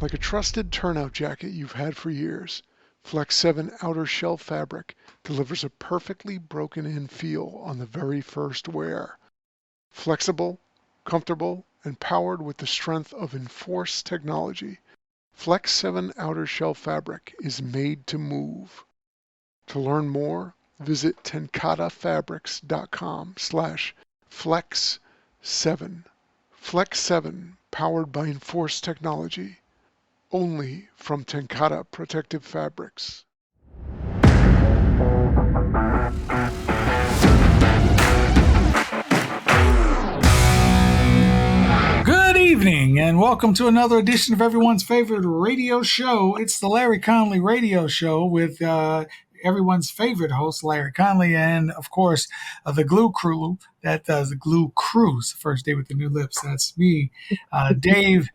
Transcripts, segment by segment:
Like a trusted turnout jacket you've had for years, Flex 7 outer shell fabric delivers a perfectly broken-in feel on the very first wear. Flexible, comfortable, and powered with the strength of Enforce technology, Flex 7 outer shell fabric is made to move. To learn more, visit tenkatafabrics.com/flex7. Flex 7, powered by Enforce technology. Only from Tenkata Protective Fabrics. Good evening and welcome to another edition of everyone's favorite radio show. It's the Larry Conley radio show with everyone's favorite host, Larry Conley, and of course, the G.L.U.E crew. That does the G.L.U.E cruise. First day with the new lips. That's me, Dave,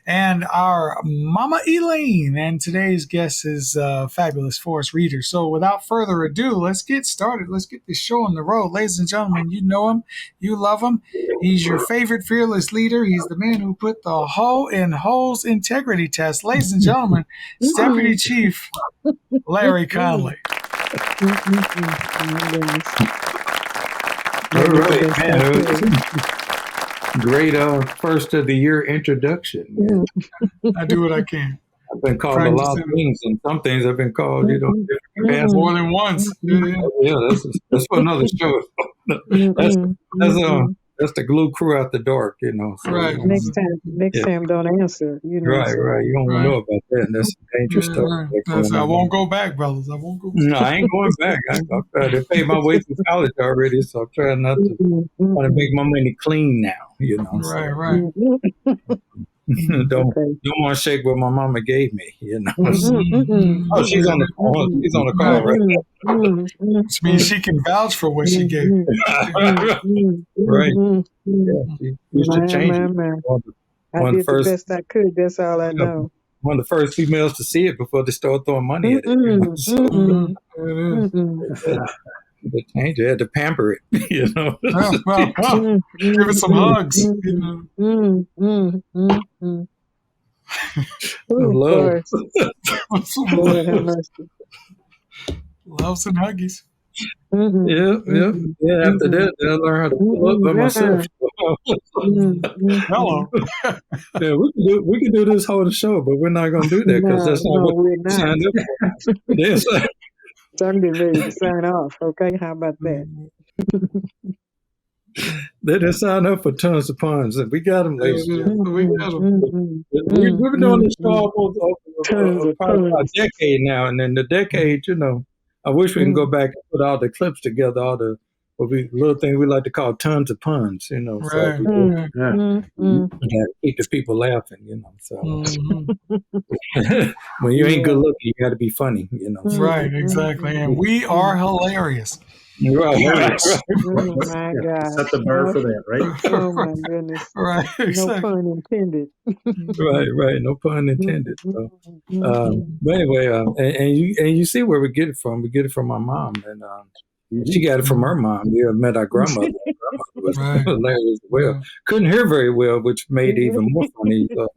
and our Mama Elaine. And today's guest is fabulous Forrest Reader. So without further ado, let's get started. Let's get this show on the road. Ladies and gentlemen, you know him. You love him. He's your favorite fearless leader. He's the man who put the hoe in holes integrity test. Ladies and gentlemen, Deputy Chief Larry Conley. All right, man. Great first of the year introduction. Man. I do what I can. I've been called a lot of things, and some things I've been called, different more than once. Yeah, that's for another show. That's the G.L.U.E crew out the dark, So, right. Next time, don't answer. Right. You don't want to know about that. That's some dangerous stuff. I won't go back, brothers. I won't go back. No, I ain't going back. I'm trying to pay my way through college already, so I'm trying not to want to make my money clean now. Right. Don't want to shake what my mama gave me. Oh, she's on the phone. She's on the call right now. Which means she can vouch for what she gave. Right. Yeah, she used to change it. I did the best I could. That's all I know. One of the first females to see it before they start throwing money at it. The change, you had to pamper it, Give it some hugs. Love. Loves and huggies. Yeah. After that, I learned how to pull up by myself. Hello. Yeah, we can do this whole show, but we're not going to do that because that's not what we signed up for. So I'm getting ready to sign off. Okay, how about that? They didn't sign up for tons of puns, and we got them, ladies and gentlemen. We got them. We've been doing this show almost probably about a decade now, and in the decade, I wish we can go back and put all the clips together, all the little things we like to call tons of puns, Right. So keep the people laughing, So when you ain't good looking, you got to be funny, Right, exactly, and we are hilarious. Right. Oh my God! Set the bar for that, right? Oh my goodness! Right, exactly. No pun intended. Right. No pun intended. So, but anyway, and you see where we get it from. We get it from my mom, and she got it from her mom. We have met our grandmother. Our grandmother was hilarious as well. Couldn't hear very well, which made it even more funny. So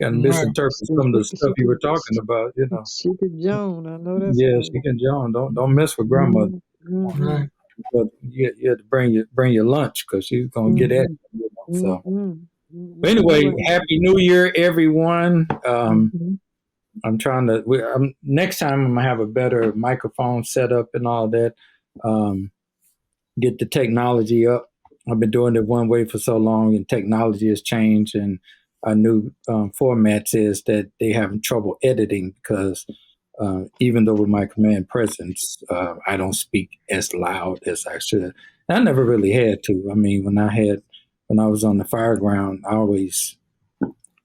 kind of misinterpret some of the stuff you were talking about. She could Joan. I know that's yeah, right. she can Joan. Don't mess with grandmother. Right. But you had to bring your lunch because she's gonna get at you. So but anyway, Happy New Year, everyone. I'm trying to. Next time I'm gonna have a better microphone set up and all that. Get the technology up. I've been doing it one way for so long, and technology has changed. And our new formats is that they having trouble editing because even though with my command presence, I don't speak as loud as I should. I never really had to. I mean, when I was on the fireground, I always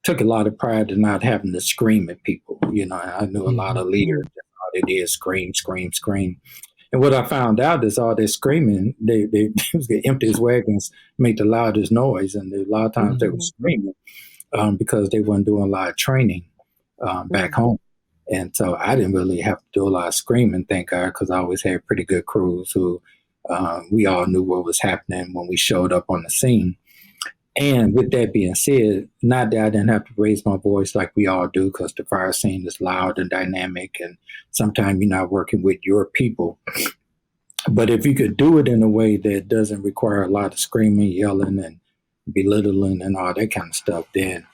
took a lot of pride in not having to scream at people. I knew a lot of leaders. All they did scream. And what I found out is all this screaming, they was the emptiest wagons make the loudest noise, and a lot of times they were screaming because they weren't doing a lot of training back home. And so I didn't really have to do a lot of screaming, thank God, because I always had pretty good crews who we all knew what was happening when we showed up on the scene. And with that being said, not that I didn't have to raise my voice like we all do, because the fire scene is loud and dynamic, and sometimes you're not working with your people. But if you could do it in a way that doesn't require a lot of screaming, yelling, and belittling and all that kind of stuff, then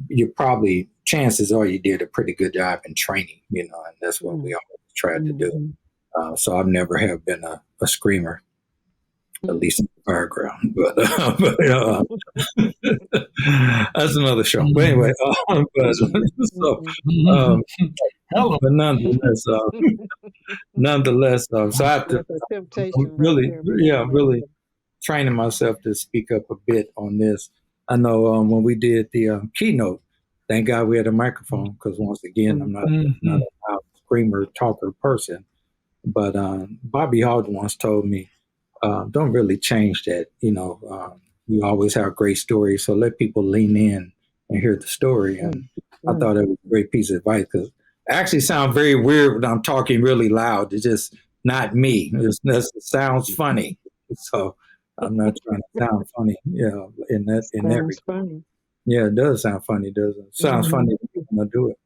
you probably, chances are you did a pretty good job in training, and that's what we always tried to do. So I've never have been a screamer, at least in the fireground. That's another show. But anyway, so, um, Hello. but nonetheless, so I have to That's a temptation right really, there. But yeah, anyway. really training myself to speak up a bit on this. I know when we did the keynote, thank God we had a microphone, because once again, I'm not a loud screamer, talker person. But Bobby Hall once told me, don't really change that. You always have great stories, so let people lean in and hear the story. And I thought it was a great piece of advice, because it actually sounds very weird when I'm talking really loud. It's just not me. It sounds funny. So I'm not trying to sound funny, in that Sounds regard. funny. Yeah, it does sound funny, doesn't it? Sounds funny when I do it.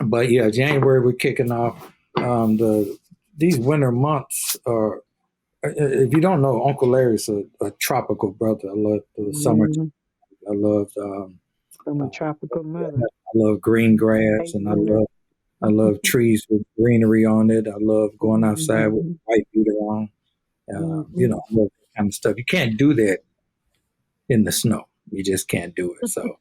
But yeah, January we're kicking off. These winter months are. If you don't know, Uncle Larry's a tropical brother. I love the summer. I love From a tropical mother. I love green grass, and I love trees with greenery on it. I love going outside with a white beater on. I love that kind of stuff. You can't do that in the snow. You just can't do it. So,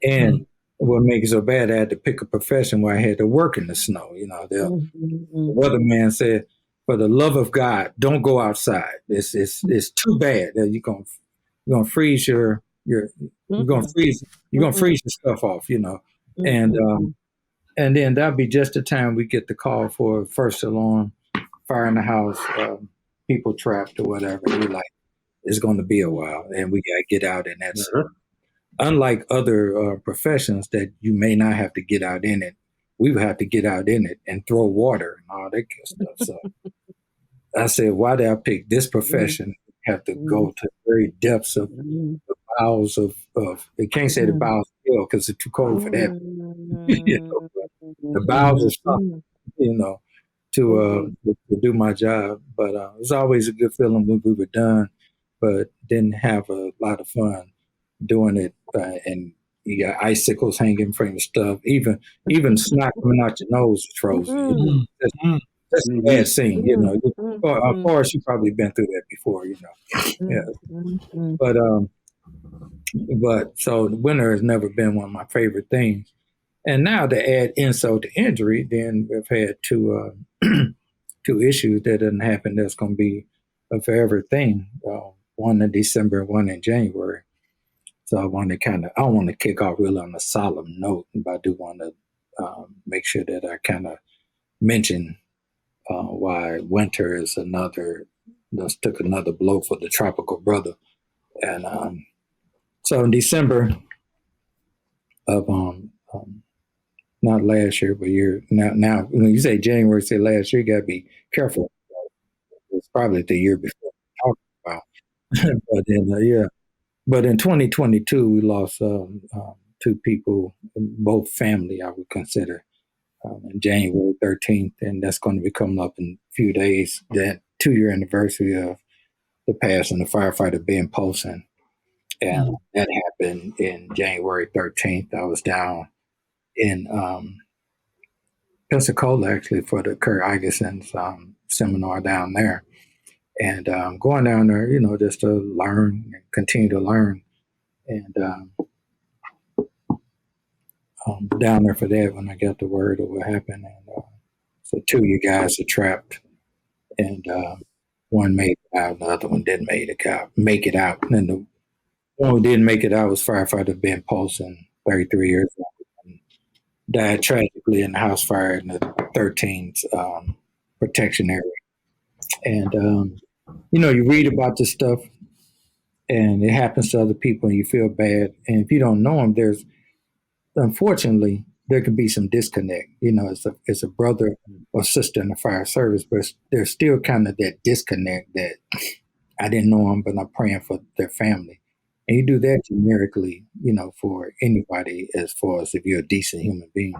and what makes it so bad, I had to pick a profession where I had to work in the snow. The weatherman said, "For the love of God, don't go outside. It's too bad. You're gonna freeze you're gonna freeze your stuff off. And then that'd be just the time we get the call for first alarm, fire in the house, people trapped or whatever. And we're like, it's going to be a while, and we got to get out in that. Unlike other professions that you may not have to get out in it, we would have to get out in it and throw water and all that kind of stuff. So I said, why did I pick this profession? Have to go to the very depths of the bowels of they can't say the bowels of hell because it's too cold for that. The bowels of something, to do my job. But it was always a good feeling when we were done, but didn't have a lot of fun doing it. And you got icicles hanging from your stuff. Even snot coming out your nose is frozen. That's a bad scene. Of course, you've probably been through that before. Yeah. But so the winter has never been one of my favorite things. And now to add insult to injury, then we've had two issues that didn't happen. That's going to be a forever thing. One in December, one in January. So I want to kick off really on a solemn note, but I do want to make sure that I kind of mention why winter is took another blow for the tropical brother. And so in December of not last year, but year now when you say January, say last year, you got to be careful. It's probably the year before we're talking about. But then, but in 2022, we lost two people, both family, I would consider, on January 13th, and that's going to be coming up in a few days. That 2-year anniversary of the passing of firefighter Ben Polson, and that happened in January 13th. I was down in Pensacola actually for the Kurt Igeson's seminar down there, and going down there, just to learn and continue to learn, and down there for that when I got the word of what happened, and so 2 of you guys are trapped, and one made it out, the other one didn't make it out, and the one who didn't make it out was firefighter Ben Polson, 33 years old. Died tragically in the house fire in the 13th protection area. And, you read about this stuff and it happens to other people and you feel bad. And if you don't know them, unfortunately, there can be some disconnect. It's a brother or sister in the fire service, but there's still kind of that disconnect that I didn't know them, but I'm praying for their family. And you do that generically, for anybody as far as if you're a decent human being.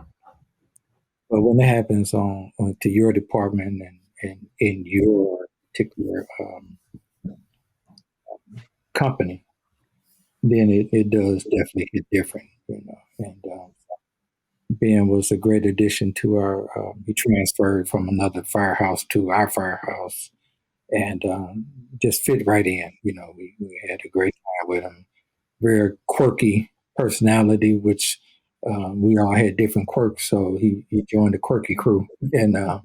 But when it happens on to your department and in your particular company, then it does definitely hit different, And Ben was a great addition to our. He transferred from another firehouse to our firehouse, and just fit right in. We had a great time with him. Very quirky personality, which we all had different quirks. So he joined the quirky crew, and we all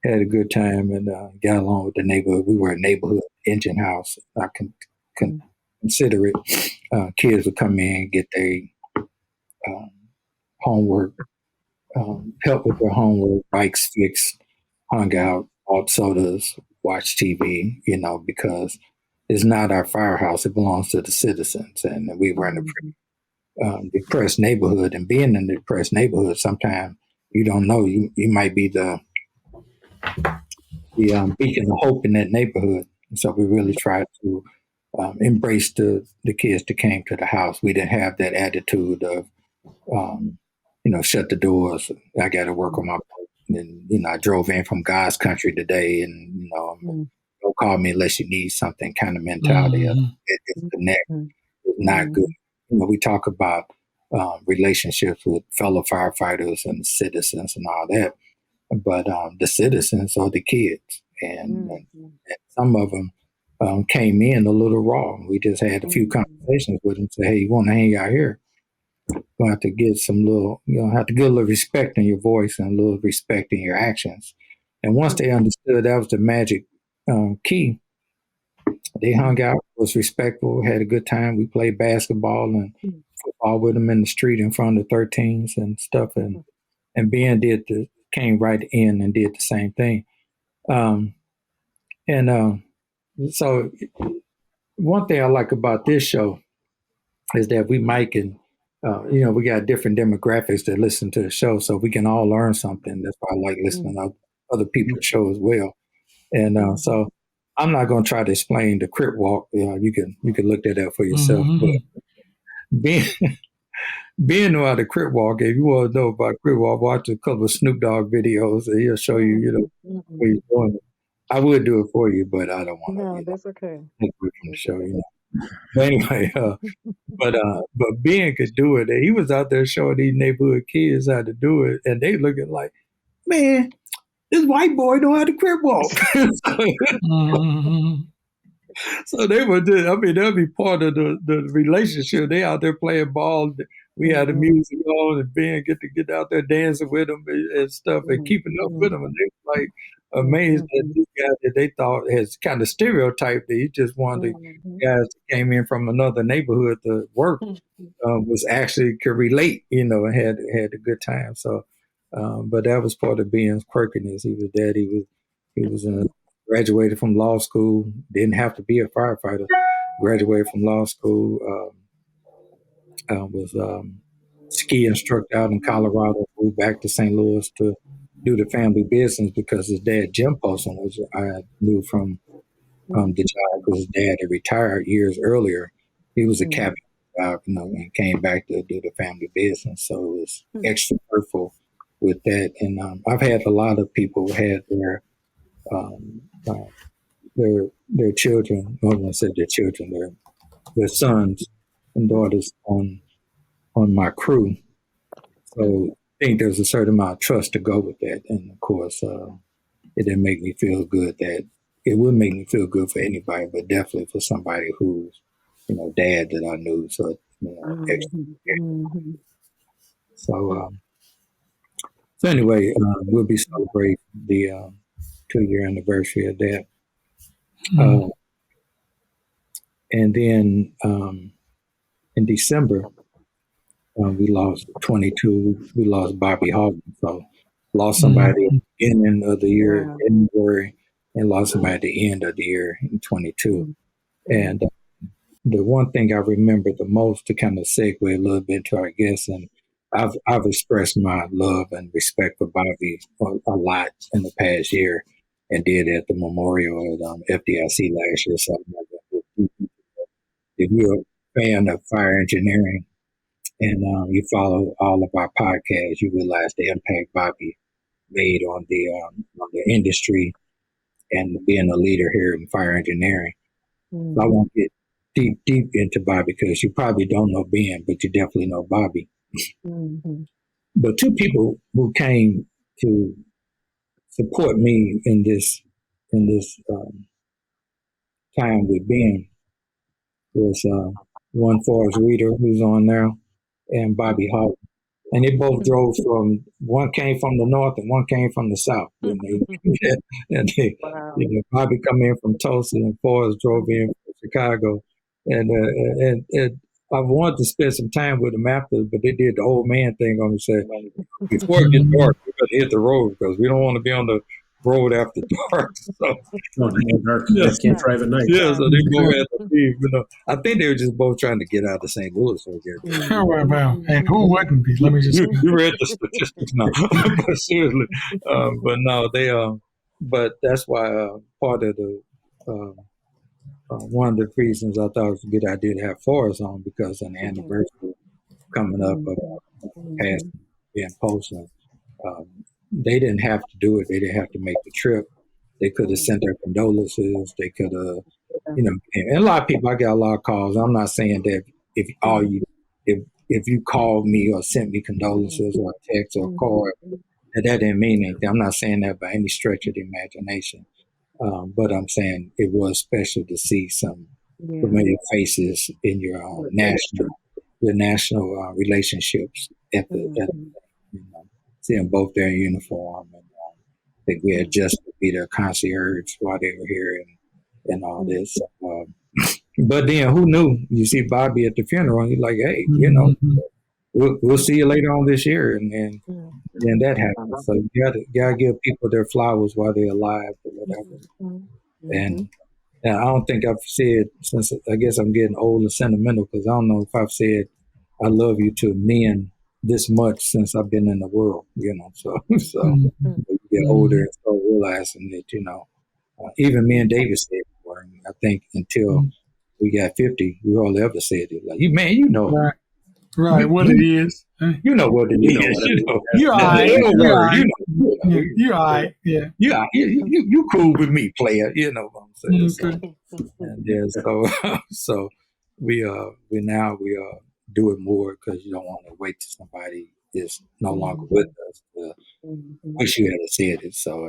had a good time and got along with the neighborhood. We were a neighborhood engine house. I can consider it. Kids would come in, get their um, homework, help with their homework, bikes fixed, hung out, bought sodas, watched TV, because it's not our firehouse. It belongs to the citizens. And we were in a depressed neighborhood. And being in a depressed neighborhood, sometimes you don't know. You might be the beacon of hope in that neighborhood. And so we really tried to embrace the kids that came to the house. We didn't have that attitude of, shut the doors. I got to work on my part. And, I drove in from God's country today and, don't call me unless you need something kind of mentality. It disconnect is not good. We talk about relationships with fellow firefighters and citizens and all that. But the citizens are the kids. And some of them came in a little raw. We just had a few conversations with them. Say, hey, you want to hang out here? You're going to have to get have to get a little respect in your voice and a little respect in your actions. And once they understood that was the magic key, they hung out, was respectful, had a good time. We played basketball and football with them in the street in front of the 13s and stuff. And Ben came right in and did the same thing. So one thing I like about this show is that we mic and we got different demographics that listen to the show, so we can all learn something. That's why I like listening to other people's show as well. And so I'm not going to try to explain the Crip Walk. You can look that up for yourself. But Ben know how to Crip Walk. If you want to know about Crip Walk, watch a couple of Snoop Dogg videos, and he'll show you, what he's doing. I would do it for you, but I don't want to. No, that's okay. Take away from the show, But anyway, but Ben could do it. He was out there showing these neighborhood kids how to do it, and they looking like, man, this white boy know how to Crip Walk. So they were just, that'd be part of the relationship. They out there playing ball. We had the music on, and Ben get out there dancing with them and stuff, and keeping up with them. And they were like amazed at this guy that they thought has kind of stereotyped. That he just one of the guys that came in from another neighborhood to work was actually could relate, and had a good time. So, but that was part of Ben's quirkiness. He was that he was graduated from law school, didn't have to be a firefighter, graduated from law school, was ski instructor out in Colorado, moved back to St. Louis to do the family business because his dad, Jim Poston, which I knew from the job because his dad had retired years earlier. He was a captain, and came back to do the family business. So it was extra hurtful with that. And I've had a lot of people had their children, I won't say their children, their sons and daughters on my crew. So I think there's a certain amount of trust to go with that. And of course, it didn't make me feel good that it would make me feel good for anybody, but definitely for somebody who's, dad that I knew. So, extra. So anyway, we'll be celebrating the 2-year anniversary of that. And then in December, we lost 22. We lost Bobby Hogan. So lost somebody at the beginning of the year, January, and lost somebody at the end of the year in 22. And the one thing I remember the most, to kind of segue a little bit to our guests, and I've expressed my love and respect for Bobby a lot in the past year, and did at the memorial at FDIC last year. So if you're a fan of fire engineering and you follow all of our podcasts, you realize the impact Bobby made on the industry and being a leader here in fire engineering. So I won't get deep into Bobby because you probably don't know Ben, but you definitely know Bobby. But two people who came to support me in this time with Ben was one Forrest Reader, who's on now, and Bobby Hall. And they both drove from, one came from the north and one came from the south. And Wow. Bobby come in from Tulsa and Forrest drove in from Chicago. And I wanted to spend some time with them after, but they did the old man thing on me, said, before it gets dark, we got to hit the road because we don't want to be on the road after dark. So, dark. Yes. Can't drive at night. Yeah, so they both had to leave. I think they were just both trying to get out of St. Louis. Wow. And who wouldn't be? Let me just. You read the statistics now, but seriously, but no, they but that's why part of the one of the reasons I thought it was a good idea to have Forrest on because an anniversary coming up of past being posted. They didn't have to do it. They didn't have to make the trip. They could have sent their condolences. They could have, and a lot of people, I got a lot of calls. I'm not saying that if you called me or sent me condolences or a text or a card, that didn't mean anything. I'm not saying that by any stretch of the imagination. But I'm saying it was special to see some familiar faces in your national relationships at seeing both their uniform. And I think we had just to be their concierge while they were here and all this. But then who knew? You see Bobby at the funeral, and you're like, hey, we'll see you later on this year. And then that happens. So you gotta give people their flowers while they're alive or whatever. And I don't think I've said, since I guess I'm getting old and sentimental, because I don't know if I've said I love you to men this much since I've been in the world, So you get older and start realizing that, even me and David said it. I think until we got 50, we all ever said it. Like, Right, what it is. You know what it is. You're all right. You're all right. Yeah. You cool with me, player. You know what I'm saying? So we now do it more because you don't want to wait till somebody is no longer with us. Wish you had said it. So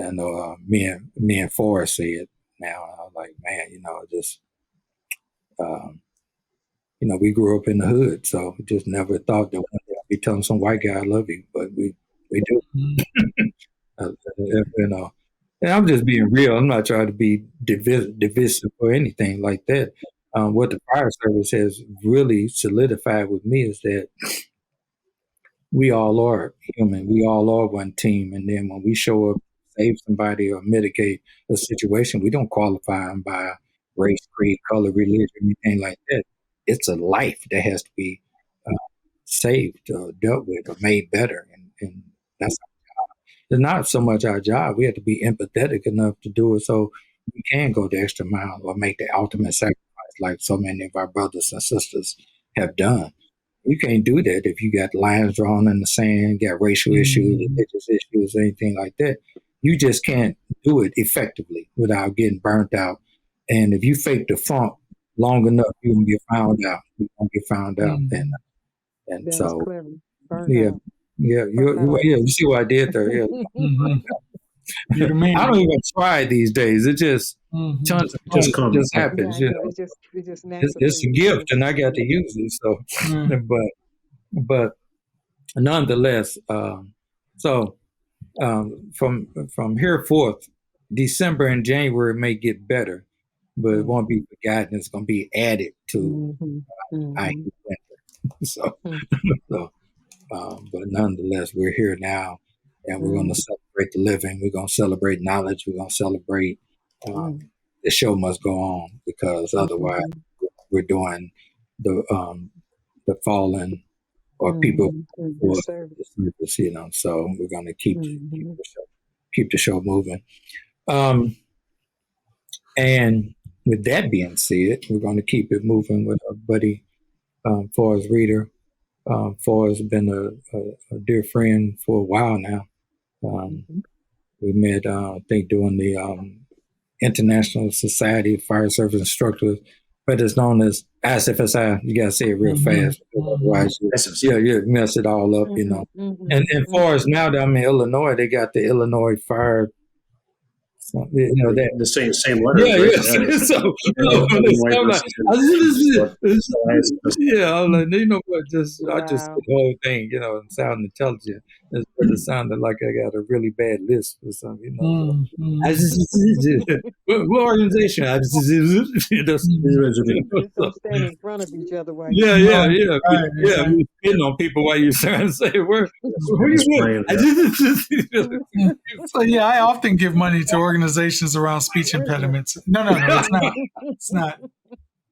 I know me and Forrest say it now. And I'm like, man, just we grew up in the hood, so we just never thought that one day I'd be telling some white guy I love you, but we do. And I'm just being real. I'm not trying to be divisive or anything like that. What the fire service has really solidified with me is that we all are human. We all are one team. And then when we show up, save somebody or mitigate a situation, we don't qualify them by race, creed, color, religion, anything like that. It's a life that has to be saved or dealt with or made better. And that's it's not so much our job. We have to be empathetic enough to do it so we can go the extra mile or make the ultimate sacrifice like so many of our brothers and sisters have done. You can't do that if you got lines drawn in the sand, got racial issues, religious issues, anything like that. You just can't do it effectively without getting burnt out. And if you fake the funk long enough, you're gonna get found out. You're gonna get found out. And That's so clever. yeah. You see what I did there? Yeah. I don't even try these days. It just tons of just happens. It's just natural. It's a gift, and I got to use it. So, but nonetheless, so from here forth, December and January may get better, but it won't be forgotten. It's going to be added to winter. So. But nonetheless, we're here now, and we're going to celebrate the living. We're going to celebrate knowledge. We're going to celebrate the show must go on because otherwise we're doing the fallen or people for the service, So we're going to keep the show moving. And with that being said, we're going to keep it moving with our buddy Forrest Reader. Forrest has been a dear friend for a while now. We met, I think, during the International Society of Fire Service Instructors, but it's known as ISFSI. You gotta say it real fast, otherwise you mess it all up, And far as now that I'm in Illinois, they got the Illinois Fire. That the same letters. Yeah, right? I'm like, but I just the whole thing, and sound intelligent. But it sounded like I got a really bad list or something, what organization? Just don't stand in front of each other while Yeah. You're spitting on people while you're trying to say where you So I often give money to organizations around speech impediments. No, it's not. It's not.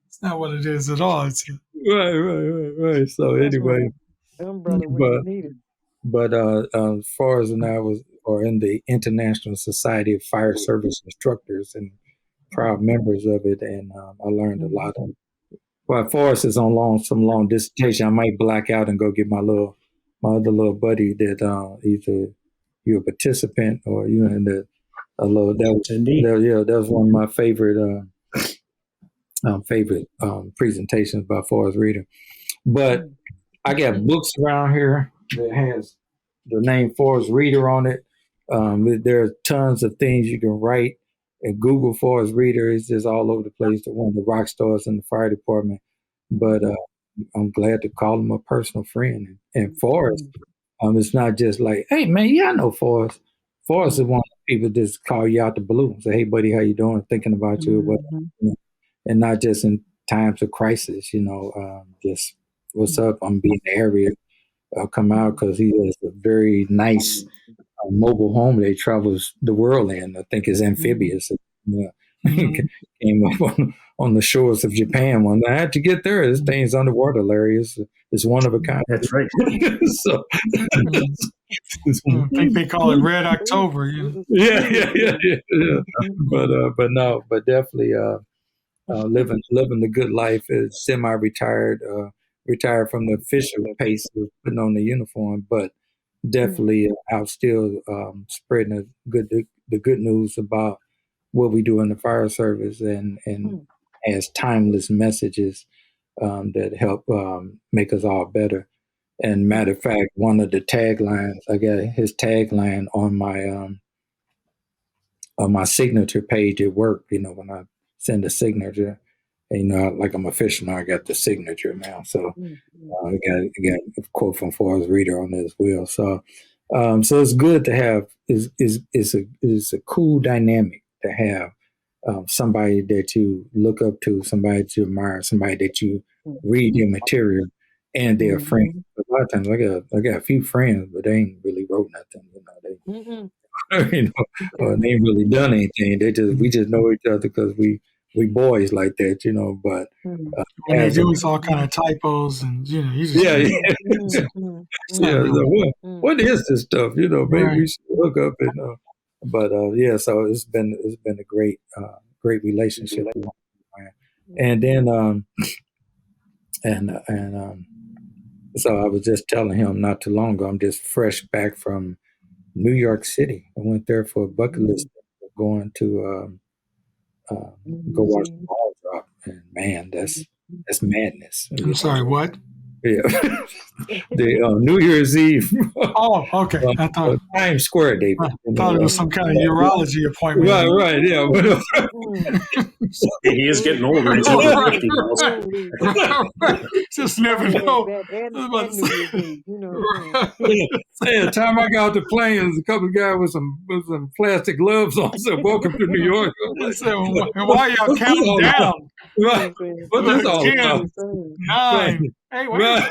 It's not what it is at all. It's right. So anyway, but as far as I are in the International Society of Fire Service Instructors and proud members of it, and I learned a lot. Well, Forrest is on some long dissertation. I might black out and go get my other little buddy that either you're a participant or you're in the that was one of my favorite presentations by Forrest Reader. But I got books around here that has the name Forrest Reader on it. There are tons of things you can write. And Google Forrest Reader is just all over the place. They're one of the rock stars in the fire department. But I'm glad to call him a personal friend. And Forrest, it's not just like, hey, man, I know Forrest. Forrest is one of the people that just call you out the blue. Say, hey, buddy, how you doing? Thinking about you. And not just in times of crisis, just what's up? I'm being in the area. I'll come out because he has a very nice mobile home that he travels the world in. I think is amphibious. Came up on the shores of Japan one day. How'd you get there? This thing's underwater, Larry. It's one of a kind. That's right. So, I think they call it Red October. Yeah. But definitely living the good life. Is semi-retired, retired from the official pace of putting on the uniform, but definitely out still spreading the good news about what we do in the fire service and as timeless messages that help make us all better. And matter of fact, one of the taglines, I got his tagline on my signature page at work, when I send a signature, and, like I'm official now, I got the signature now. So I got a quote from Forrest Reader on it as well. So it's good to have, is a cool dynamic to have somebody that you look up to, somebody that you admire, somebody that you read their material, and they're friends. A lot of times I got a few friends, but they ain't really wrote nothing. Or they ain't really done anything. We just know each other because we boys like that, But when they do, it's all kind of typos, and you just what is this stuff? Maybe we should look up and. But so it's been a great relationship, and then so I was just telling him not too long ago. I'm just fresh back from New York City. I went there for a bucket list, going to go watch the ball drop, and man, that's madness. I'm sorry, what? Yeah, the New Year's Eve. Oh, okay. I thought Times Square, David. I thought it was some kind of urology appointment. Right, yeah. He is getting older. He's over 50 now. Just never know. The time I got off the plane, there was a couple of guys with some plastic gloves on. Said, "Welcome to New York." And why y'all counting down? Right. What is all about? 9. Hey, wait.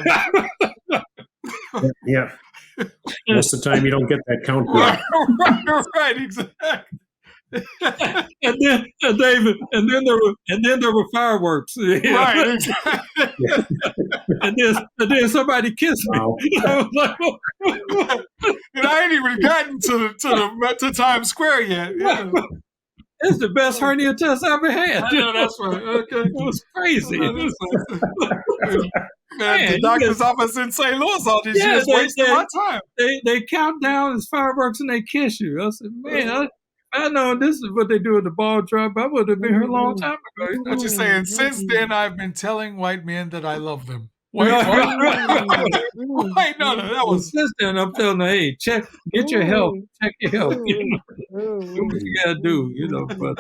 Yeah. Most of the time, you don't get that count. Right, exactly. and then there were fireworks. Right, exactly. and then somebody kissed me. Wow. And I ain't even gotten to Times Square yet. it's the best hernia test I ever had. I know that's right. Okay. It was crazy. Man, the doctor's office in St. Louis all these years wasting my time. They count down as fireworks and they kiss you. I said, man, I know this is what they do at the ball drop. I would have been here a long time ago. What you saying? Since then, I've been telling white men that I love them. Wait, Right. no, that was. Since then, I'm telling them, hey, get your health, check your health. You know, do what you gotta do, you know. But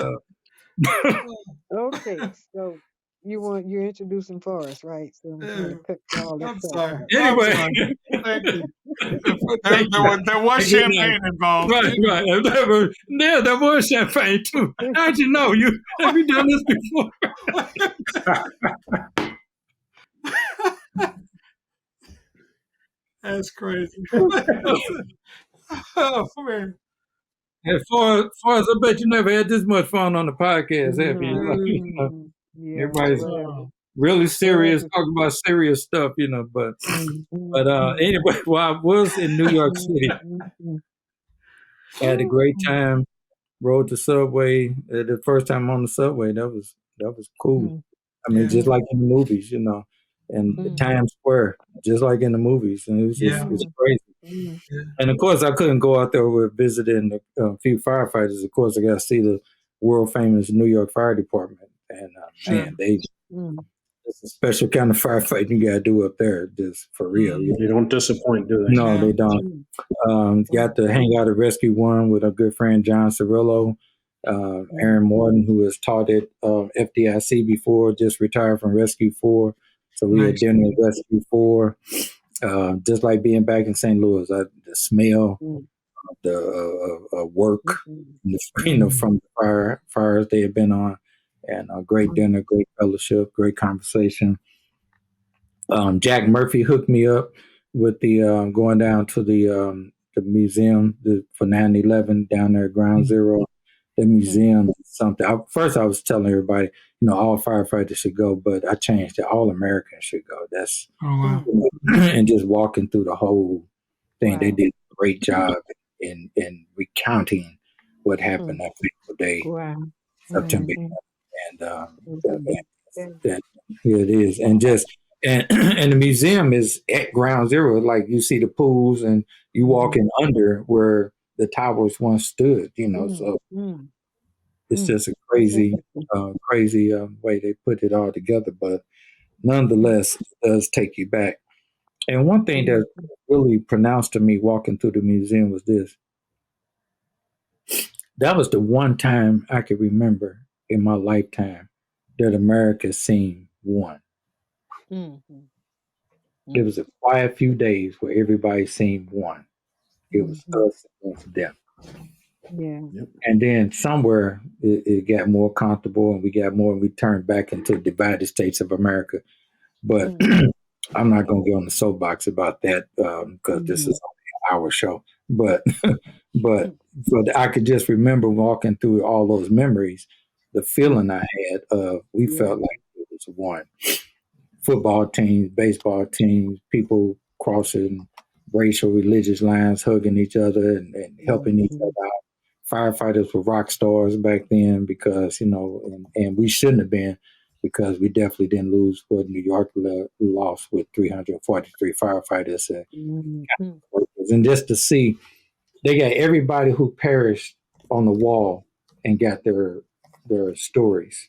Okay, so you're introducing Forrest, right? So I'm gonna cut all that I'm stuff sorry. out. anyway, Thank you. There was champagne involved. Right. There was champagne too. How'd you know? Have you done this before? That's crazy. Oh man. As far as I bet you never had this much fun on the podcast, have you? Yeah, Everybody's whatever. really serious, talking about serious stuff, you know. But anyway, while I was in New York City, I had a great time. Rode the subway. The first time on the subway, that was cool. I mean, just like in the movies, you know, and Times Square, just like in the movies, and it was just it's crazy. And of course, I couldn't go out there with visiting a few firefighters. Of course, I got to see the world famous New York Fire Department, and man, it's a special kind of firefighting you got to do up there, just for real. They don't disappoint, do they? No, they don't. Got to hang out at Rescue One with our good friend John Cirillo. Aaron Morton, who has taught at FDIC before, just retired from Rescue 4. So we had dinner at Rescue 4. Just like being back in St. Louis, the smell of the work, you know, from the fires they had been on, and a great dinner, great fellowship, great conversation. Jack Murphy hooked me up with the going down to the museum for 9/11 down there at Ground Zero. The museum is something. First, I was telling everybody, you know, all firefighters should go, but I changed it. All Americans should go. That's and just walking through the whole thing, they did a great job in recounting what happened that fateful day, September, and here it is, and just. And the museum is at Ground Zero. Like you see the pools, and you walk in under where the towers once stood. You know, so it's just a crazy way they put it all together. But nonetheless, it does take you back. And one thing that really pronounced to me walking through the museum was this: that was the one time I could remember in my lifetime that America seen one. It was a quiet few days where everybody seen one. It was us against them. Yeah. And then somewhere it got more comfortable and we turned back into divided states of America. But I'm not going to get on the soapbox about that because this is only an hour show. But I could just remember walking through all those memories, the feeling I had of we felt like it was one. Football teams, baseball teams, people crossing racial, religious lines, hugging each other and helping each other out. Firefighters were rock stars back then because, you know, and we shouldn't have been because we definitely didn't lose what New York lost with 343 firefighters and just to see they got everybody who perished on the wall and got their stories.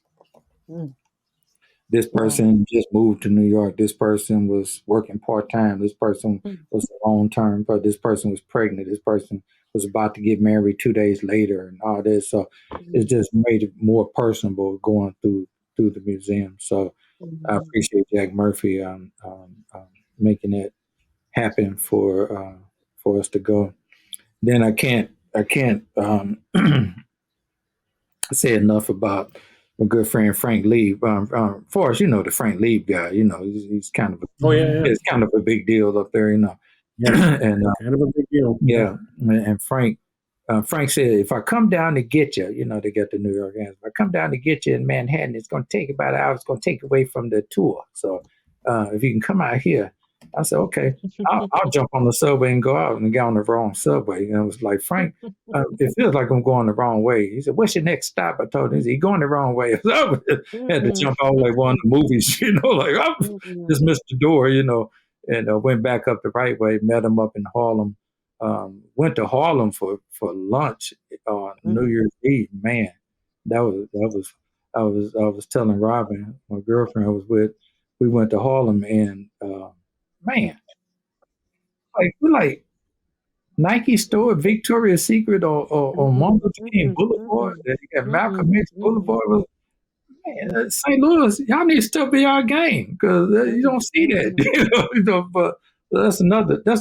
This person just moved to New York. This person was working part-time. This person was long-term, but this person was pregnant. This person was about to get married 2 days later and all this. So it just made it more personable going through the museum. So I appreciate Jack Murphy making it happen for us to go. Then I can't say enough about my good friend Frank Lee. For us, you know, the Frank Lee guy, you know, he's kind of it's kind of a big deal up there, you know. And kind of a big deal. Yeah, and Frank said, if I come down to get you, you know, they got the New York Yankees. If I come down to get you in Manhattan, it's going to take about an hour. It's going to take away from the tour. So if you can come out here, I said, okay, I'll jump on the subway and go out and get on the wrong subway. And I was like, Frank, it feels like I'm going the wrong way. He said, what's your next stop? I told him, he said, you're going the wrong way. So I had to jump out like one of the movies, like I just missed the door, and went back up the right way, met him up in Harlem. Went to Harlem for lunch on New Year's Eve. Man, I was telling Robin, my girlfriend I was with, we went to Harlem and man, we're like Nike store, Victoria's Secret, or Martin Luther King Boulevard. Then you got Malcolm X Boulevard. Well, man, St. Louis, y'all need to still be our game because you don't see that, But that's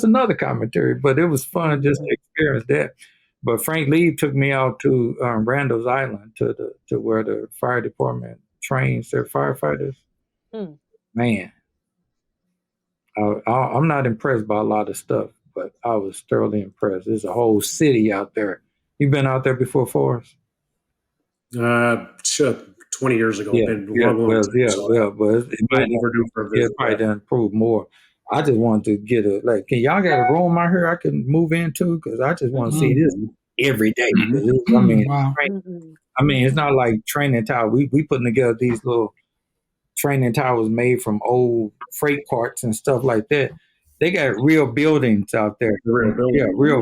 another commentary. But it was fun just to experience that. But Frank Lee took me out to Randall's Island to where the fire department trains their firefighters. Man, I'm not impressed by a lot of stuff, but I was thoroughly impressed. There's a whole city out there. You been out there before, Forrest? 20 years ago. Yeah, but it might overdue for a visit. It probably done improve more. I just wanted to get can y'all get a room out here I can move into? Because I just want to see this every day. Wow. It's not like training tower. We putting together these little training towers made from old freight carts and stuff like that. They got real buildings out there. Real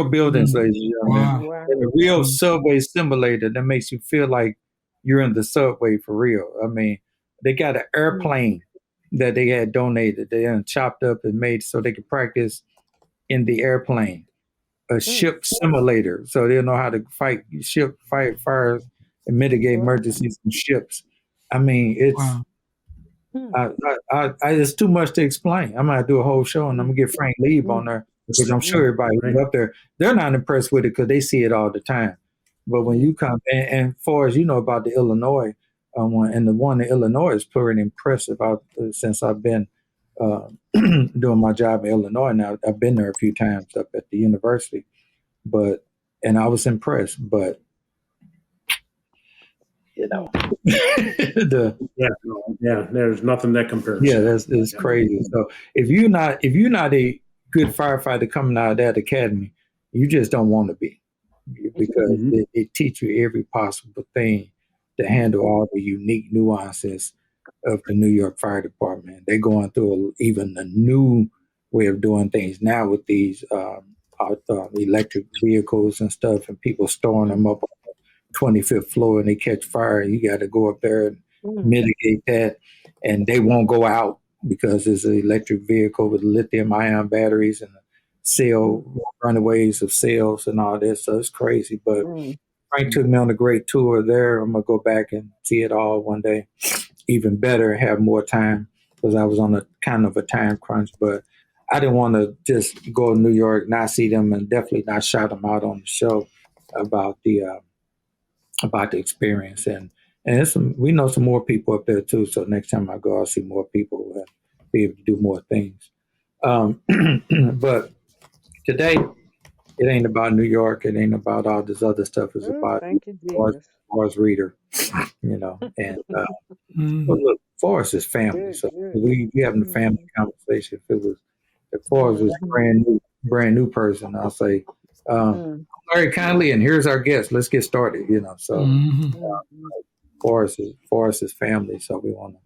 buildings, ladies and gentlemen. Wow. And a real subway simulator that makes you feel like you're in the subway for real. They got an airplane that they had donated. They had chopped up and made so they could practice in the airplane. A ship simulator, so they'll know how to fight fires and mitigate emergencies in ships. It's it's too much to explain. I'm gonna do a whole show and I'm gonna get Frank Lee on there because I'm sure everybody who's up there, they're not impressed with it because they see it all the time. But when you come and far as you know about the Illinois one, and the one in Illinois is pretty impressive. Since I've been doing my job in Illinois now, I've been there a few times up at the university, and I was impressed. But there's nothing that compares. Yeah, it's crazy. So if you're not a good firefighter coming out of that academy, you just don't want to be, because it teach you every possible thing to handle all the unique nuances of the New York Fire Department. They're going through even a new way of doing things now with these electric vehicles and stuff, and people storing them up on the 25th floor and they catch fire. You got to go up there and mitigate that, and they won't go out because it's an electric vehicle with lithium-ion batteries and runaways of cells and all this. So it's crazy. But Frank took me on a great tour there. I'm gonna go back and see it all one day. Even better, have more time because I was on a kind of a time crunch. But I didn't want to just go to New York, not see them, and definitely not shout them out on the show about the experience. And we know some more people up there too. So next time I go, I'll see more people and be able to do more things. But today, it ain't about New York. It ain't about all this other stuff. It's about Forrest Reader, And but look, Forrest is family. So we having a family conversation. If Forrest was brand new person, I'll say, Larry Conley, and here's our guest. Let's get started. So Forrest is family. So we want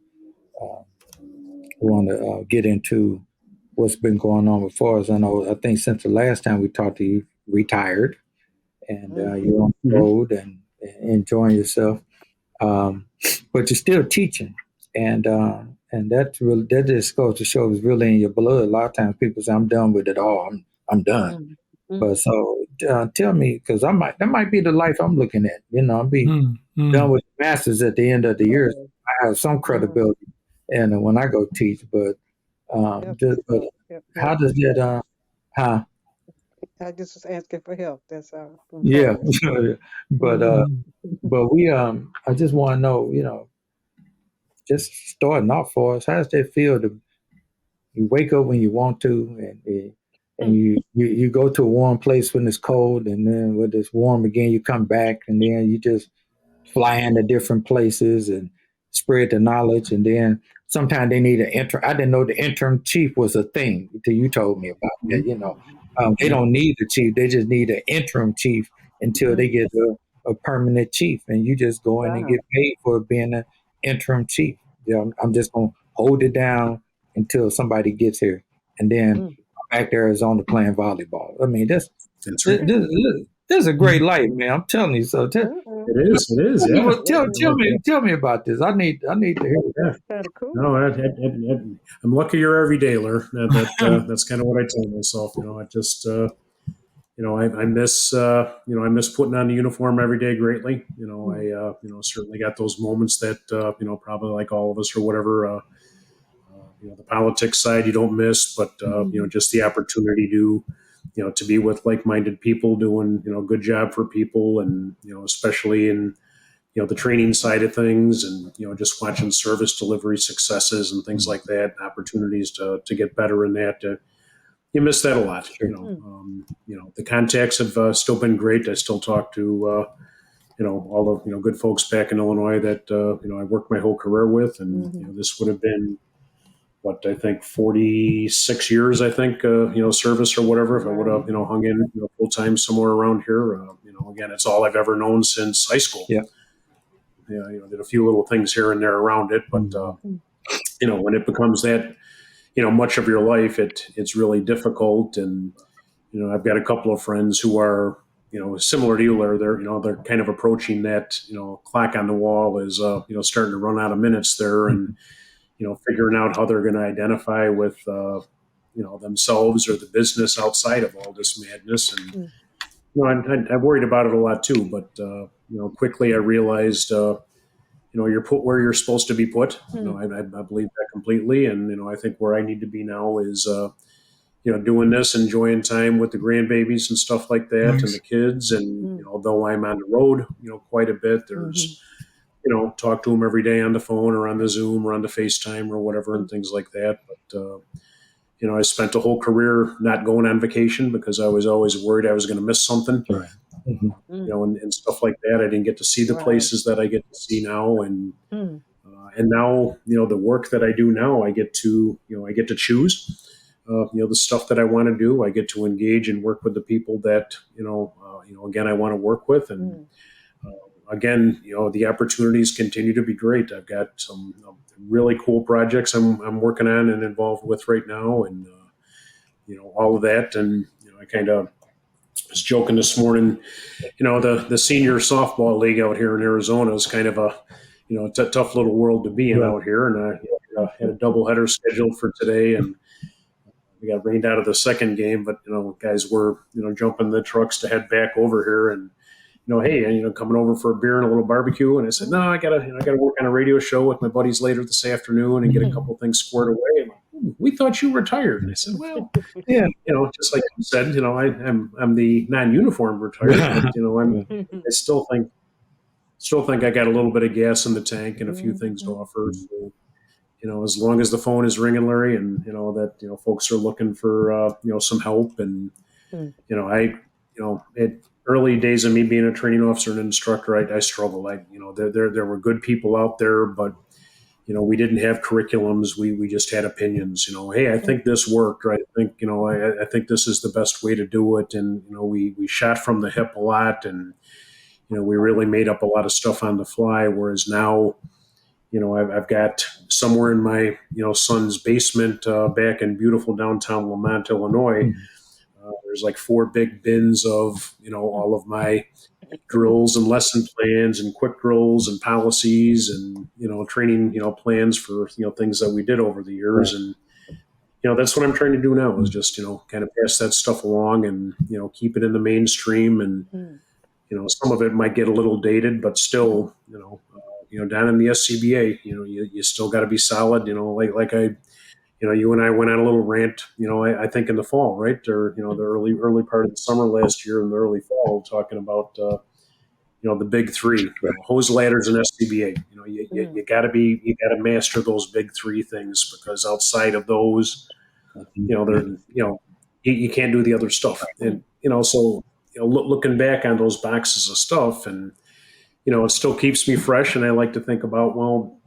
to get into what's been going on with Forrest. I think since the last time we talked to you, retired, and you're on the road and enjoying yourself, but you're still teaching, and that just goes to show it's really in your blood. A lot of times people say, "I'm done with it all. I'm done." But so tell me, because that might be the life I'm looking at. I'll be done with the masters at the end of the year. So I have some credibility, and when I go teach, but. How does that? I just was asking for help. That's all. Yeah, but we I just want to know, just starting off for us, how does that feel to you wake up when you want to, and you go to a warm place when it's cold, and then when it's warm again, you come back, and then you just fly into different places and spread the knowledge. And then sometimes they need an interim. I didn't know the interim chief was a thing until you told me about that. They don't need the chief; they just need an interim chief until they get a permanent chief, and you just go in and Wow. get paid for being an interim chief. I'm just gonna hold it down until somebody gets here, and then Mm. I'm back to Arizona playing volleyball. I mean, That's this, right. this is a great life, man. I'm telling you. So Uh-uh. It is. It is. Yeah. tell me about this. I need to hear. Yeah. That's kind of cool. No, I'm lucky you're every day, Ler. That's kind of what I tell myself. I just I miss I miss putting on the uniform every day greatly. I certainly got those moments that probably like all of us or whatever. The politics side you don't miss, but just the opportunity to be with like-minded people doing a good job for people, and especially in the training side of things, and just watching service delivery successes and things like that, opportunities to get better in that. You miss that a lot. The contacts have still been great. I still talk to all the good folks back in Illinois that I worked my whole career with, and this would have been what I think 46 years, I think, service or whatever, if I would have, hung in full time somewhere around here. Again, it's all I've ever known since high school. Yeah. Did a few little things here and there around it, but when it becomes that, much of your life, it's really difficult. And I've got a couple of friends who are similar to you, Larry. They're kind of approaching that clock on the wall is starting to run out of minutes there, and figuring out how they're going to identify with, themselves or the business outside of all this madness. And, I worried about it a lot too, but, quickly I realized, you're put where you're supposed to be put. I believe that completely. And, I think where I need to be now is, doing this, enjoying time with the grandbabies and stuff like that, and the kids. And, though I'm on the road, quite a bit, there's, talk to them every day on the phone or on the Zoom or on the FaceTime or whatever and things like that. But, I spent a whole career not going on vacation because I was always worried I was going to miss something. Right. And stuff like that. I didn't get to see the places that I get to see now. And now, the work that I do now, I get to choose, the stuff that I want to do. I get to engage and work with the people that, again, I want to work with. And, again, the opportunities continue to be great. I've got some really cool projects I'm working on and involved with right now, and all of that. And I kind of was joking this morning. The senior softball league out here in Arizona is kind of a tough little world to be in out here. And I had a doubleheader scheduled for today, and we got rained out of the second game. But guys were jumping the trucks to head back over here, and hey, coming over for a beer and a little barbecue. And I said, no, I gotta work on a radio show with my buddies later this afternoon and get a couple things squared away. And we thought you retired. And I said, well, yeah, just like you said, I'm the non-uniform retired, but I still think I got a little bit of gas in the tank and a few things to offer. So, as long as the phone is ringing, Larry, and that folks are looking for some help, and early days of me being a training officer and instructor, I struggled. There were good people out there, but we didn't have curriculums. We just had opinions. Hey, I think this worked, or I think I think this is the best way to do it. And we shot from the hip a lot, and we really made up a lot of stuff on the fly. Whereas now, I've got somewhere in my son's basement back in beautiful downtown Lamont, Illinois. There's like 4 big bins of all of my drills and lesson plans and quick drills and policies and training plans for things that we did over the years. And that's what I'm trying to do now is just kind of pass that stuff along and keep it in the mainstream. And some of it might get a little dated, but still down in the SCBA you still got to be solid. Like I you and I went on a little rant, I think in the fall, right? Or, the early part of the summer last year and the early fall, talking about, the big 3, hose ladders and SCBA. You got to master those big 3 things, because outside of those, you can't do the other stuff. And, so, looking back on those boxes of stuff, and, it still keeps me fresh. And I like to think about, well,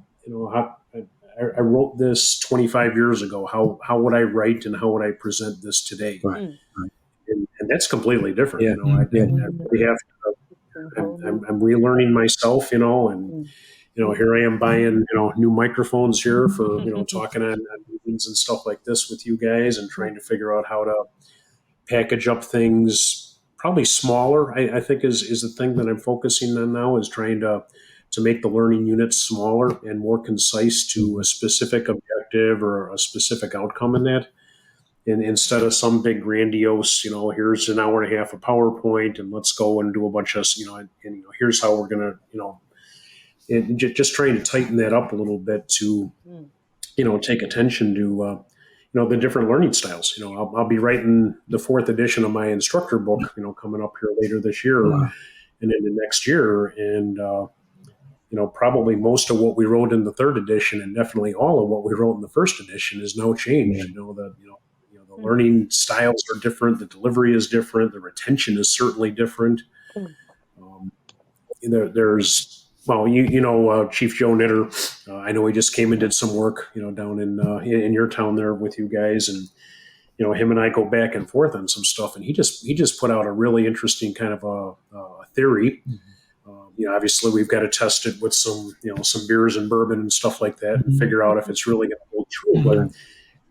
wrote this 25 years ago, how would I write and how would I present this today? Right. Right. And that's completely different. Yeah. I Yeah. really have I'm relearning myself, and here I am buying, new microphones here for, talking on meetings and stuff like this with you guys, and trying to figure out how to package up things probably smaller. I think is the thing that I'm focusing on now, is trying to make the learning units smaller and more concise to a specific objective or a specific outcome in that. And instead of some big grandiose, here's an hour and a half of PowerPoint and let's go and do a bunch of, and here's how we're going to, and just trying to tighten that up a little bit to, take attention to, the different learning styles. I'll be writing the 4th edition of my instructor book, coming up here later this year and into next year. And, probably most of what we wrote in the 3rd edition, and definitely all of what we wrote in the 1st edition, is now changed. The learning styles are different. The delivery is different. The retention is certainly different. There's Chief Joe Knitter. I know he just came and did some work, down in your town there with you guys, and him and I go back and forth on some stuff. And he just put out a really interesting kind of a theory. Obviously we've got to test it with some beers and bourbon and stuff like that, and figure out if it's really going to hold true. But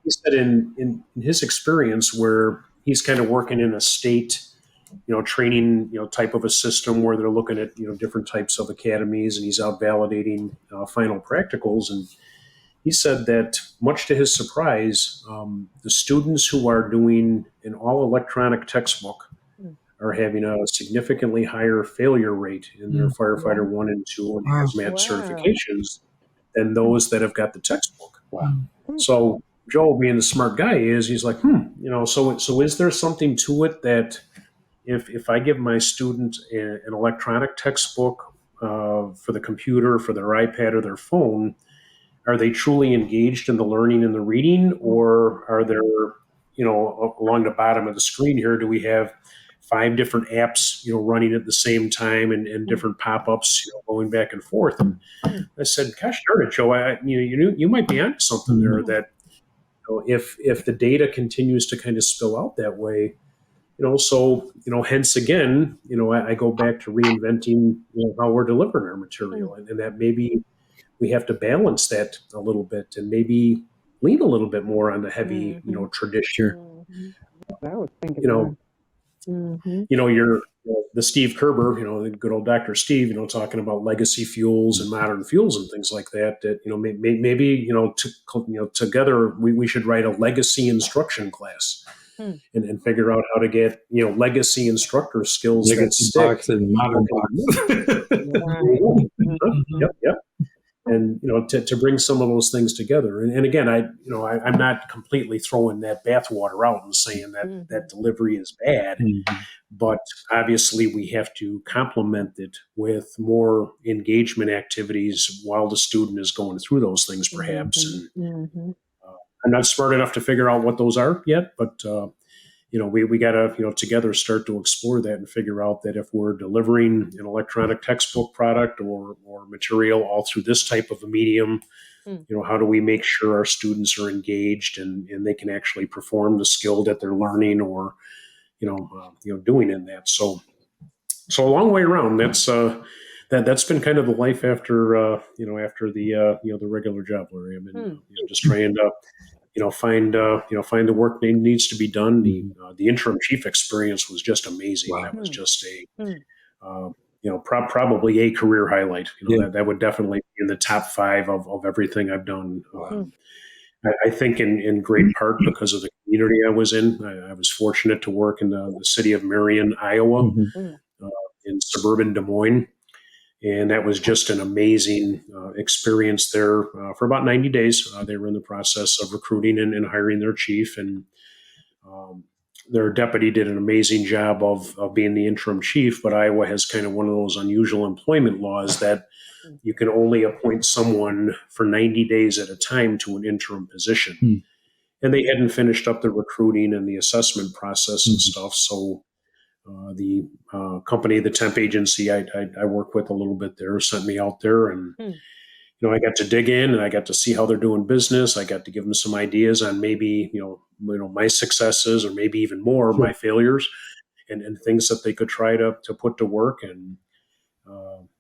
he said in his experience, where he's kind of working in a state, training, type of a system where they're looking at, different types of academies, and he's out validating final practicals. And he said that, much to his surprise, the students who are doing an all electronic textbook are having a significantly higher failure rate in their firefighter 1 and 2 and hazmat certifications than those that have got the textbook. Wow. So Joe, being the smart guy he's like, so is there something to it that if I give my student an electronic textbook for the computer, for their iPad or their phone, are they truly engaged in the learning and the reading, or are there, along the bottom of the screen here, do we have 5 different apps, running at the same time, and different pop-ups, going back and forth? And I said, gosh darn it, Joe, you might be onto something there, that if the data continues to kind of spill out that way, hence again, I go back to reinventing how we're delivering our material, and that maybe we have to balance that a little bit, and maybe lean a little bit more on the heavy, tradition. I was thinking, You're the Steve Kerber, the good old Dr. Steve, talking about legacy fuels and modern fuels and things like that. That maybe together we should write a legacy instruction class. And figure out how to get legacy instructor skills that stick. Box and modern box. Yep. And to bring some of those things together. And again, I'm not completely throwing that bathwater out and saying that that delivery is bad, but obviously we have to complement it with more engagement activities while the student is going through those things, perhaps. And I'm not smart enough to figure out what those are yet, but we got to together start to explore that and figure out that if we're delivering an electronic textbook product or material all through this type of a medium, how do we make sure our students are engaged and they can actually perform the skill that they're learning or doing in that. So a long way around. That's been kind of the life after the regular job, Larry. I've been just trying to find the work that needs to be done. The interim chief experience was just amazing. Wow. That was just probably a career highlight. That would definitely be in the top 5 of everything I've done. Wow. I think in great part because of the community I was in. I was fortunate to work in the city of Marion, Iowa, in suburban Des Moines. And that was just an amazing experience there for about 90 days. They were in the process of recruiting and hiring their chief, and their deputy did an amazing job of being the interim chief. But Iowa has kind of one of those unusual employment laws that you can only appoint someone for 90 days at a time to an interim position. And they hadn't finished up the recruiting and the assessment process and stuff. So the company, the temp agency I work with a little bit there, sent me out there, and I got to dig in and I got to see how they're doing business. I got to give them some ideas on maybe, my successes or maybe even more Sure. my failures and things that they could try to put to work. And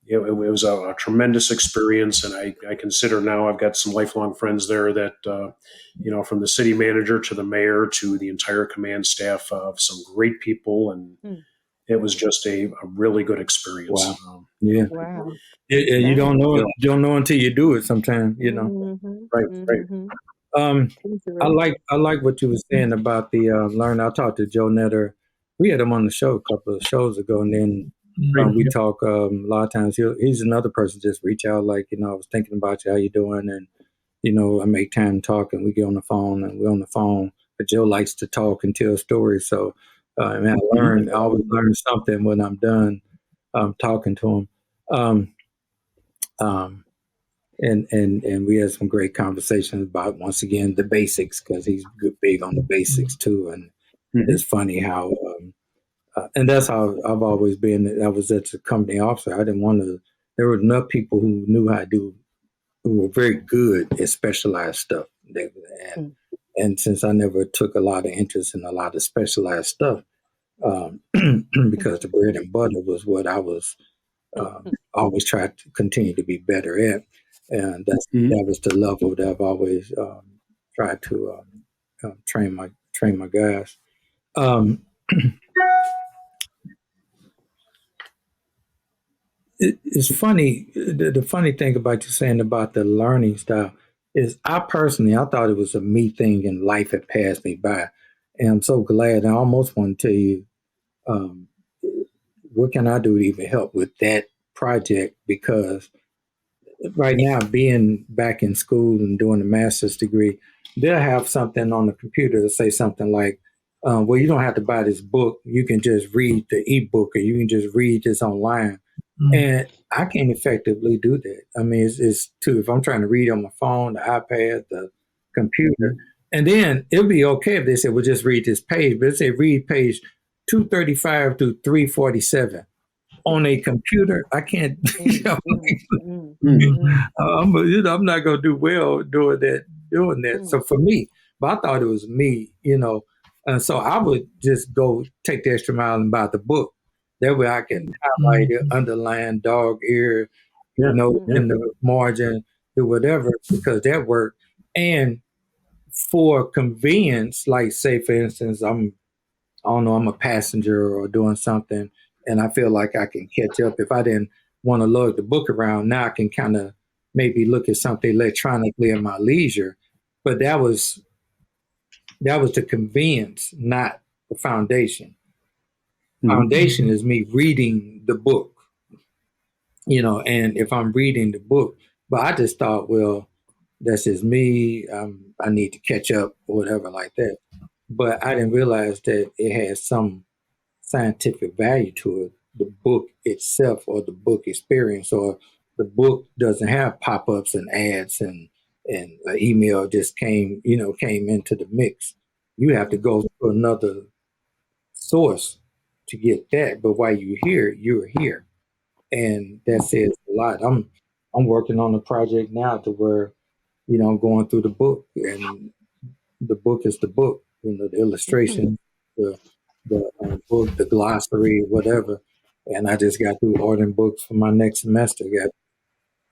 it was a tremendous experience. And I consider now I've got some lifelong friends there that, from the city manager to the mayor to the entire command staff of some great people. And it was just a really good experience. Wow. Yeah. Wow. You don't know Yeah. it. You don't know until you do it sometimes, Right. Um, I Interesting. like what you were saying about the learn. I talked to Joe Netter. We had him on the show a couple of shows ago, and then we talk a lot of times. He's another person just reach out like, I was thinking about you, how you doing, and I make time to talk, and we get on the phone, and we're on the phone. But Joe likes to talk and tell stories, so I always learn something when I'm done talking to him. Um, um, and we had some great conversations about, once again, the basics, because he's big on the basics too. And it's funny how and that's how I've always been. I was at the company officer. I didn't want to. There were enough people who knew how to do, who were very good at specialized stuff. And, and since I never took a lot of interest in a lot of specialized stuff, because the bread and butter was what I was always tried to continue to be better at, and that was the level that I've always tried to train my guys. Um, it's funny. The funny thing about you saying about the learning style is, I thought it was a me thing, and life had passed me by, and I'm so glad. I almost want to tell you, um, what can I do to even help with that project, because right now, being back in school and doing a master's degree, they'll have something on the computer to say something like, well, you don't have to buy this book. You can just read the ebook, or you can just read this online. And I can't effectively do that. I mean, it's too, if I'm trying to read on my phone, the iPad, the computer, and then it'll be okay if they say, well, just read this page, but it say read page 235 through 347 on a computer. I can't. I'm not gonna do well doing that. So for me, but I thought it was me. And so I would just go take the extra mile and buy the book. That way I can highlight it, underline, dog ear, in the margin, do whatever, because that worked. And for convenience, like, say for instance, I don't know, I'm a passenger or doing something, and I feel like I can catch up. If I didn't want to lug the book around, now I can kind of maybe look at something electronically in my leisure. But that was the convenience, not the foundation. Foundation is me reading the book, and if I'm reading the book, but I just thought, well, that's just me. I need to catch up or whatever like that. But I didn't realize that it had some scientific value to it, the book itself, or the book experience, or the book doesn't have pop-ups and ads, and an email just came into the mix. You have to go to another source to get that. But while you're here. And that says a lot. I'm working on a project now to where, I'm going through the book, and the book is the book, the illustration, the book, the glossary, whatever. And I just got through ordering books for my next semester. Got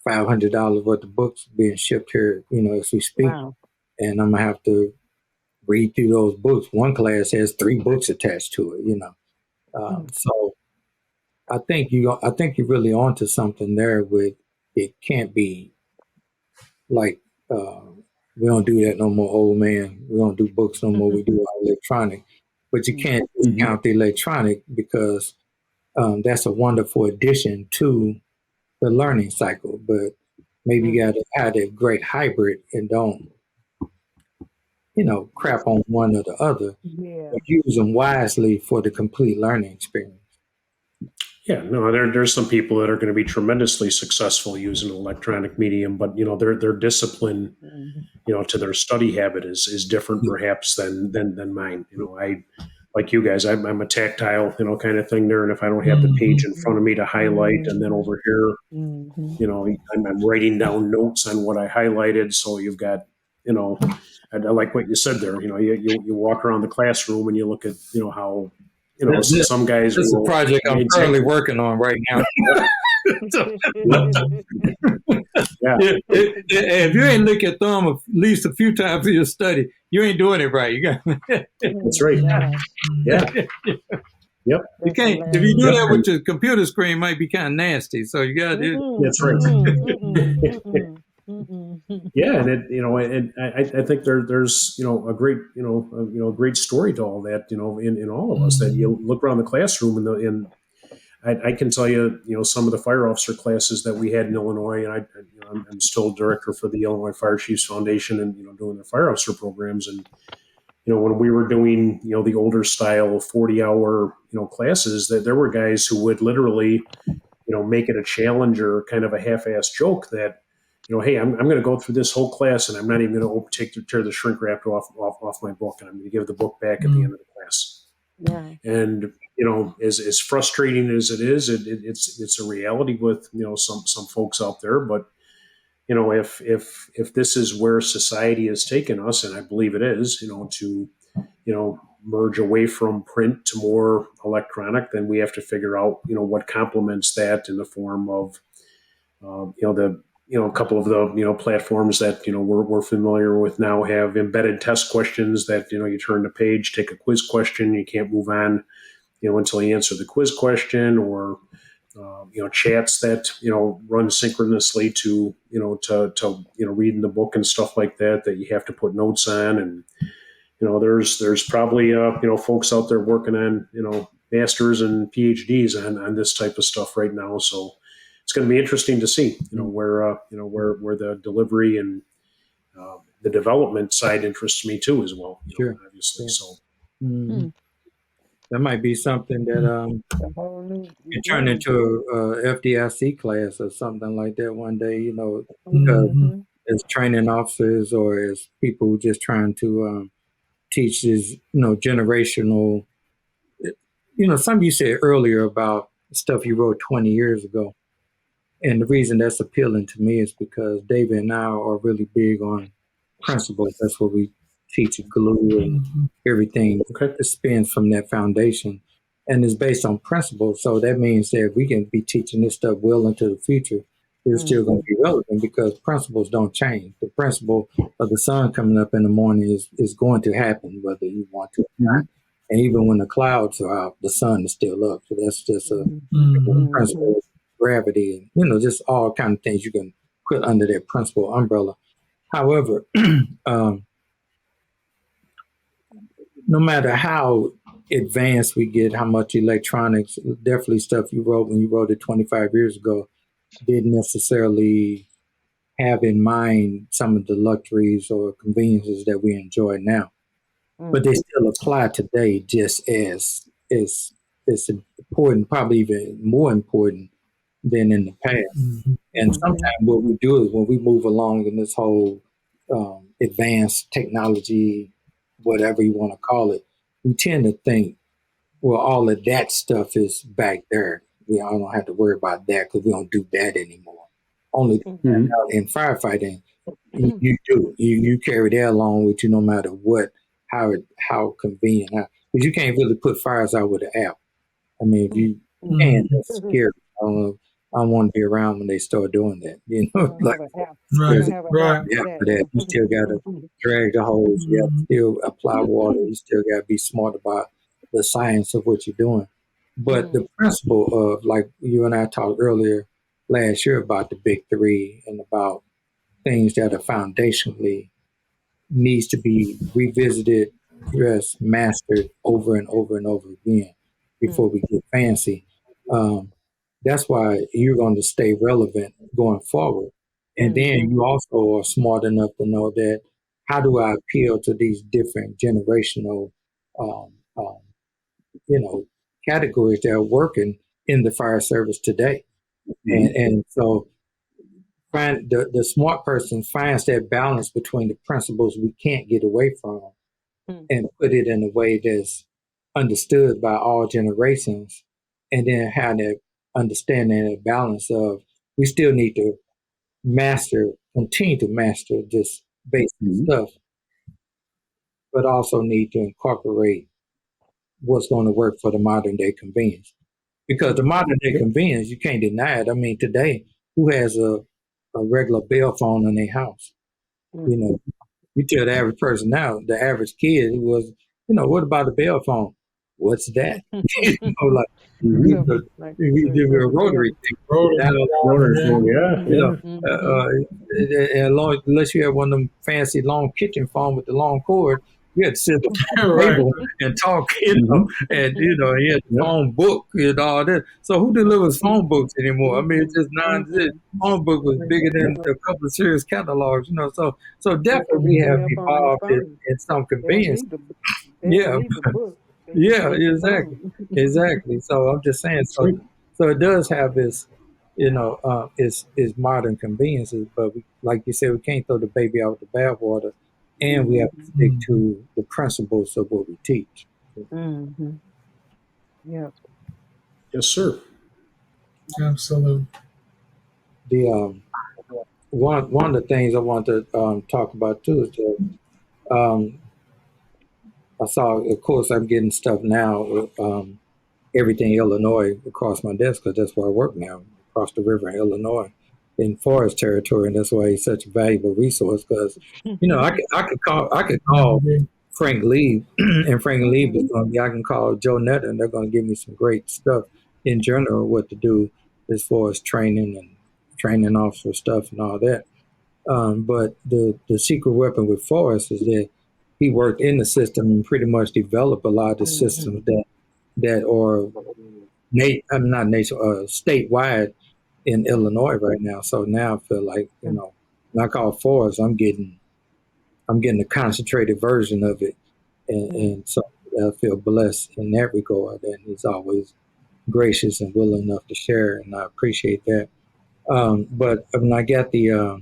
$500 worth of books being shipped here, as we speak. Wow. And I'm gonna have to read through those books. One class has 3 books attached to it. So I think you're really onto something there. With it can't be like, we don't do that no more, old man. We don't do books no more. We do all electronic. But you can't discount the electronic, because that's a wonderful addition to the learning cycle. But maybe you got to have that great hybrid, and don't, crap on one or the other, Yeah. but use them wisely for the complete learning experience. Yeah, no, there's some people that are going to be tremendously successful using an electronic medium, but their discipline, to their study habit is different perhaps than mine. like you guys, I'm a tactile, kind of thing there. And if I don't have the page in front of me to highlight, and then over here, I'm writing down notes on what I highlighted. So you've got, I like what you said there. You walk around the classroom and you look at, how, some guys This is a will project I'm maintain. currently working on right now. Yeah. If you ain't lick your thumb at least a few times in your study, you ain't doing it right. You got That's right. Yeah. Yep. you can't. If you do that with your computer screen, might be kind of nasty. So you got to. That's right. Yeah, and and I think there's a great a great story to all that in all of us, that you look around the classroom and I can tell you some of the fire officer classes that we had in Illinois, and I'm still director for the Illinois Fire Chiefs Foundation, and doing the fire officer programs. And when we were doing the older style 40-hour classes, that there were guys who would literally make it a challenge or kind of a half-ass joke that hey, I'm going to go through this whole class and I'm not even going to tear the shrink wrap off my book, and I'm going to give the book back at the end of the class. Yeah. And as frustrating as it is, it's a reality with some folks out there. But if this is where society has taken us, and I believe it is, to merge away from print to more electronic, then we have to figure out what complements that in the form of a couple of the platforms that we're familiar with now have embedded test questions that you turn the page, take a quiz question, you can't move on until you answer the quiz question, or chats that run synchronously to reading the book and stuff like that you have to put notes on. And there's probably folks out there working on masters and PhDs on this type of stuff right now. So it's going to be interesting to see where the delivery and the development side interests me too as well. Sure. Obviously. So. Mm-hmm. That might be something that you turn into a FDIC class or something like that one day, as training officers or as people just trying to teach this, generational, something you said earlier about stuff you wrote 20 years ago. And the reason that's appealing to me is because David and I are really big on principles. That's what we teach at G.L.U.E and everything spins from that foundation, and it's based on principles. So that means that we can be teaching this stuff well into the future. It's still going to be relevant because principles don't change. The principle of the sun coming up in the morning is going to happen whether you want to or not. And even when the clouds are out, the sun is still up. So that's just a principle of gravity and just all kind of things you can put under that principle umbrella. However, no matter how advanced we get, how much electronics, definitely stuff you wrote when you wrote it 25 years ago didn't necessarily have in mind some of the luxuries or conveniences that we enjoy now. But they still apply today just as important, probably even more important than in the past. And sometimes what we do is when we move along in this whole advanced technology, whatever you want to call it, we tend to think, well, all of that stuff is back there. We don't have to worry about that because we don't do that anymore. Only in firefighting, you do. You carry that along with you no matter what, how convenient. Because you can't really put fires out with an app. I mean, if you can, that's scary. I don't want to be around when they start doing that. Like that. You still got to drag the hose. You have to still apply water. You still got to be smart about the science of what you're doing. But the principle of, like you and I talked earlier last year about the big three and about things that are foundationally needs to be revisited, addressed, mastered over and over and over again before we get fancy. That's why you're going to stay relevant going forward. And then you also are smart enough to know that how do I appeal to these different generational, categories that are working in the fire service today. And so find the smart person finds that balance between the principles we can't get away from and put it in a way that's understood by all generations, and then have that understanding and balance of we still need to continue to master this basic stuff, but also need to incorporate what's going to work for the modern day convenience. Because the modern day convenience, you can't deny it. I mean, today, who has a regular bell phone in their house? You know, you tell the average person now, the average kid who was, what about the bell phone? What's that? Like, you give me a rotary thing. Rotary phone, Unless you have one of them fancy long kitchen phone with the long cord, you had to sit at the Right. table and talk, and he had the phone book and all that. So who delivers phone books anymore? I mean, it's just phone book was bigger than a couple of serious catalogs, So definitely we have evolved in some convenience. They'll leave the book. Yeah, exactly. So I'm just saying, so it does have this, is modern conveniences, but like you said, we can't throw the baby out with the bathwater, and we have to stick to the principles of what we teach. Yeah. Yes, sir. Absolutely. The one of the things I want to talk about too is that I saw, of course, I'm getting stuff now. Everything Illinois across my desk because that's where I work now, across the river in Illinois, in forest territory, and that's why he's such a valuable resource. Because I could call Frank Lee, and Frank Lee is going to be. I can call Joe Netter, and they're going to give me some great stuff in general what to do as far as training officer stuff and all that. But the secret weapon with Forrest is that he worked in the system and pretty much developed a lot of the systems that are not nation statewide in Illinois right now. So now I feel like when I call Forrest, I'm getting a concentrated version of it, and so I feel blessed in that regard. And he's always gracious and willing enough to share, and I appreciate that. But when I got the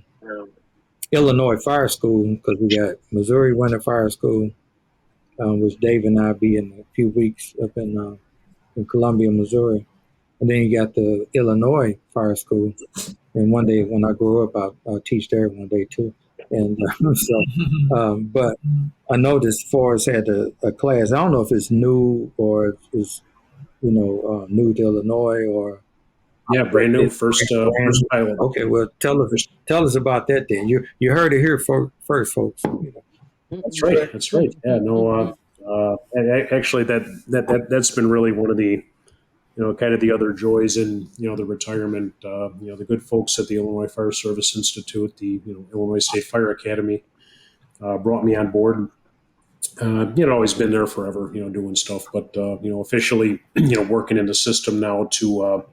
Illinois Fire School, because we got Missouri Winter Fire School, which Dave and I be in a few weeks up in Columbia, Missouri. And then you got the Illinois Fire School. And one day when I grow up, I'll teach there one day too. And but I noticed Forrest had a class. I don't know if it's new or if it's, new to Illinois or. Yeah, brand new, first pilot. Okay, well, tell us about that then. You heard it here first, folks. That's right. Yeah, no, actually that's been really one of the, kind of the other joys in, the retirement. The good folks at the Illinois Fire Service Institute, the Illinois State Fire Academy, brought me on board. Always been there forever, doing stuff, but officially, working in the system now to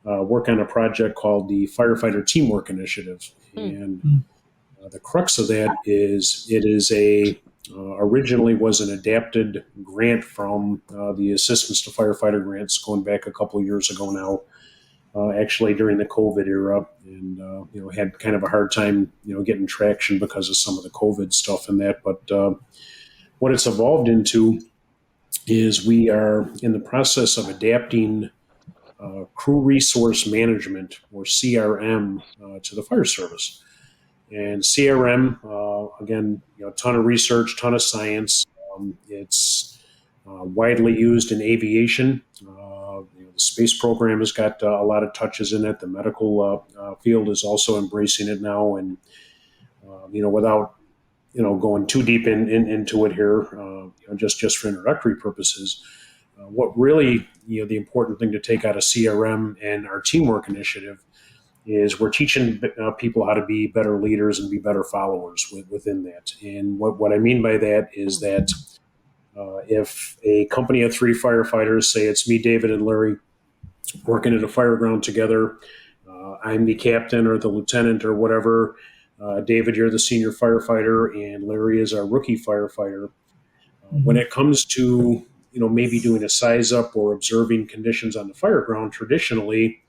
work on a project called the Firefighter Teamwork Initiative, and the crux of that is it is originally was an adapted grant from the Assistance to Firefighter grants going back a couple of years ago now, actually during the COVID era, and had kind of a hard time getting traction because of some of the COVID stuff and that. But what it's evolved into is we are in the process of adapting crew resource management, or CRM, to the fire service. And CRM, again, a ton of research, ton of science. It's widely used in aviation. The space program has got a lot of touches in it. The medical field is also embracing it now. And, without, going too deep into it here, just for introductory purposes, what really, the important thing to take out of CRM and our teamwork initiative is we're teaching people how to be better leaders and be better followers within that. And what I mean by that is that if a company of 3 firefighters, say it's me, David, and Larry, working at a fireground together, I'm the captain or the lieutenant or whatever, David, you're the senior firefighter, and Larry is our rookie firefighter. When it comes to maybe doing a size up or observing conditions on the fireground, traditionally,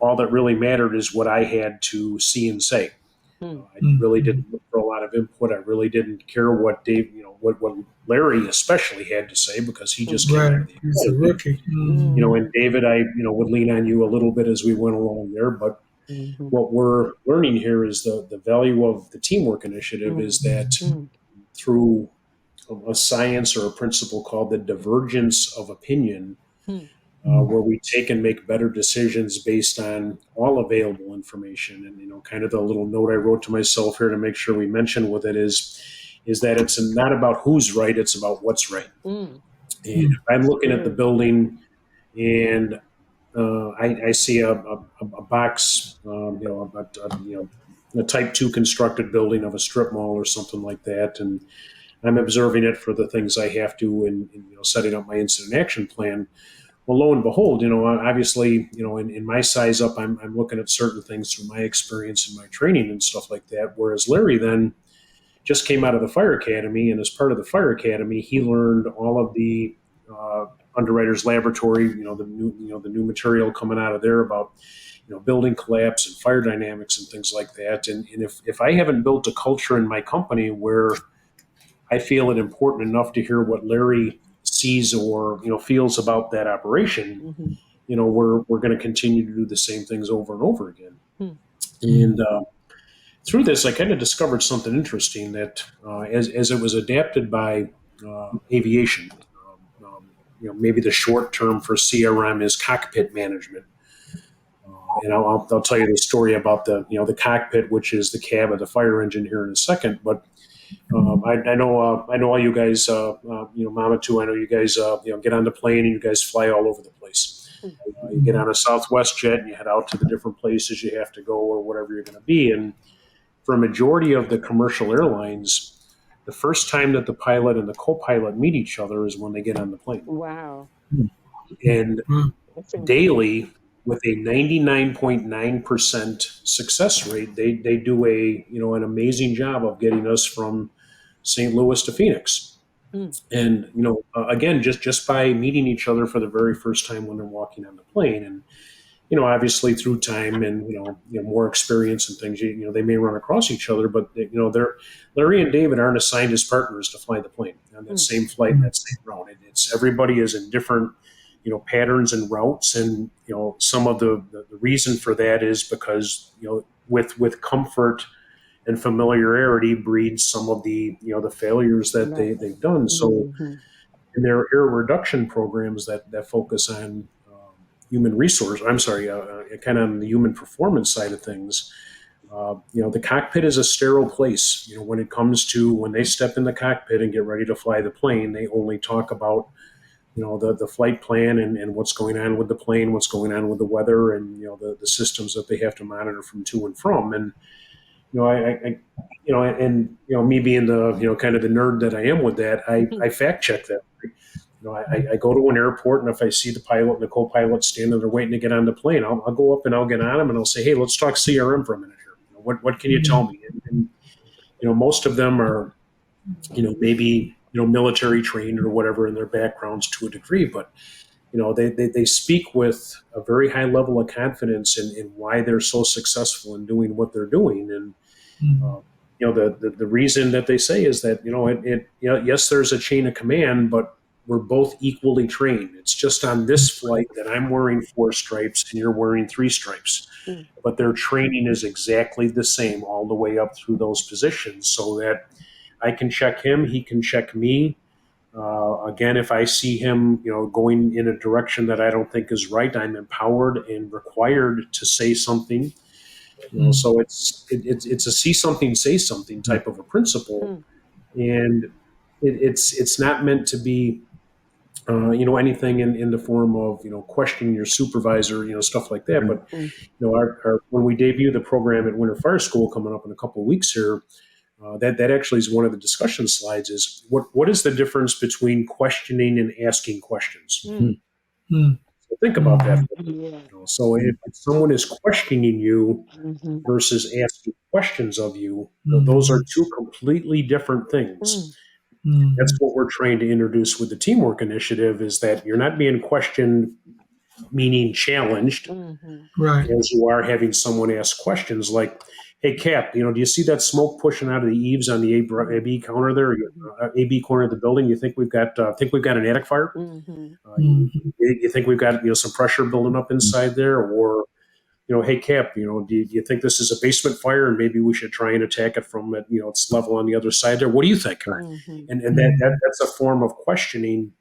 all that really mattered is what I had to see and say. I really didn't look for a lot of input. I really didn't care what Dave, what Larry especially had to say, because he just came out of the He's a academy. rookie. And David, I would lean on you a little bit as we went along there. But what we're learning here is the value of the teamwork initiative is that through a science or a principle called the divergence of opinion, where we take and make better decisions based on all available information. And kind of the little note I wrote to myself here to make sure we mention with it is that it's not about who's right, it's about what's right. And if I'm looking at the building and I see a box, a type 2 constructed building of a strip mall or something like that, and I'm observing it for the things I have to in setting up my incident action plan. Well, lo and behold, obviously, in my size up, I'm looking at certain things through my experience and my training and stuff like that. Whereas Larry then just came out of the fire academy, and as part of the fire academy, he learned all of the underwriter's laboratory, the new material coming out of there about building collapse and fire dynamics and things like that. And if I haven't built a culture in my company where I feel it important enough to hear what Larry sees or feels about that operation, we're going to continue to do the same things over and over again. And through this, I kind of discovered something interesting that as it was adapted by aviation, maybe the short term for CRM is cockpit management. And I'll tell you the story about the cockpit, which is the cab of the fire engine, here in a second. But I know all you guys, Mama too. I know you guys, get on the plane and you guys fly all over the place. You get on a Southwest jet and you head out to the different places you have to go or whatever you're going to be. And for a majority of the commercial airlines, the first time that the pilot and the co-pilot meet each other is when they get on the plane. Wow. And daily, with a 99.9% success rate, they do an amazing job of getting us from St. Louis to Phoenix. And again, just by meeting each other for the very first time when they're walking on the plane. And obviously through time and more experience and things, they may run across each other, but Larry and David aren't assigned as partners to fly the plane on that same flight and that same route. It's everybody is in different patterns and routes, and some of the reason for that is because with comfort and familiarity breeds some of the the failures that they've done. So in their error reduction programs that focus on human resource, kind of on the human performance side of things, the cockpit is a sterile place. When it comes to when they step in the cockpit and get ready to fly the plane, they only talk about the flight plan and what's going on with the plane, what's going on with the weather, and the systems that they have to monitor from to and from. And me being the kind of the nerd that I am with that, I fact check that. I go to an airport, and if I see the pilot and the co-pilot standing there waiting to get on the plane, I'll go up and I'll get on them and I'll say, hey, let's talk CRM for a minute here. What can you tell me? And most of them are maybe military trained or whatever in their backgrounds to a degree, but they speak with a very high level of confidence in why they're so successful in doing what they're doing. And the reason that they say is that yes, there's a chain of command, but we're both equally trained. It's just on this flight that I'm wearing 4 stripes and you're wearing 3 stripes, but their training is exactly the same all the way up through those positions, so that I can check him, he can check me. Again, if I see him, going in a direction that I don't think is right, I'm empowered and required to say something. So it's a see something, say something type of a principle, and it's not meant to be, anything in the form of questioning your supervisor, stuff like that. But when we debut the program at Winter Fire School coming up in a couple of weeks here. That actually is one of the discussion slides. Is what is the difference between questioning and asking questions? So think about that. So if someone is questioning you versus asking questions of you, those are 2 completely different things. That's what we're trying to introduce with the teamwork initiative, is that you're not being questioned, meaning challenged, right, as you are having someone ask questions like, hey, Cap, do you see that smoke pushing out of the eaves on the AB counter there, AB corner of the building? You think we've got an attic fire? You think we've got some pressure building up inside there, or hey, Cap, do you think this is a basement fire and maybe we should try and attack it from its level on the other side there? What do you think? And that's a form of questioning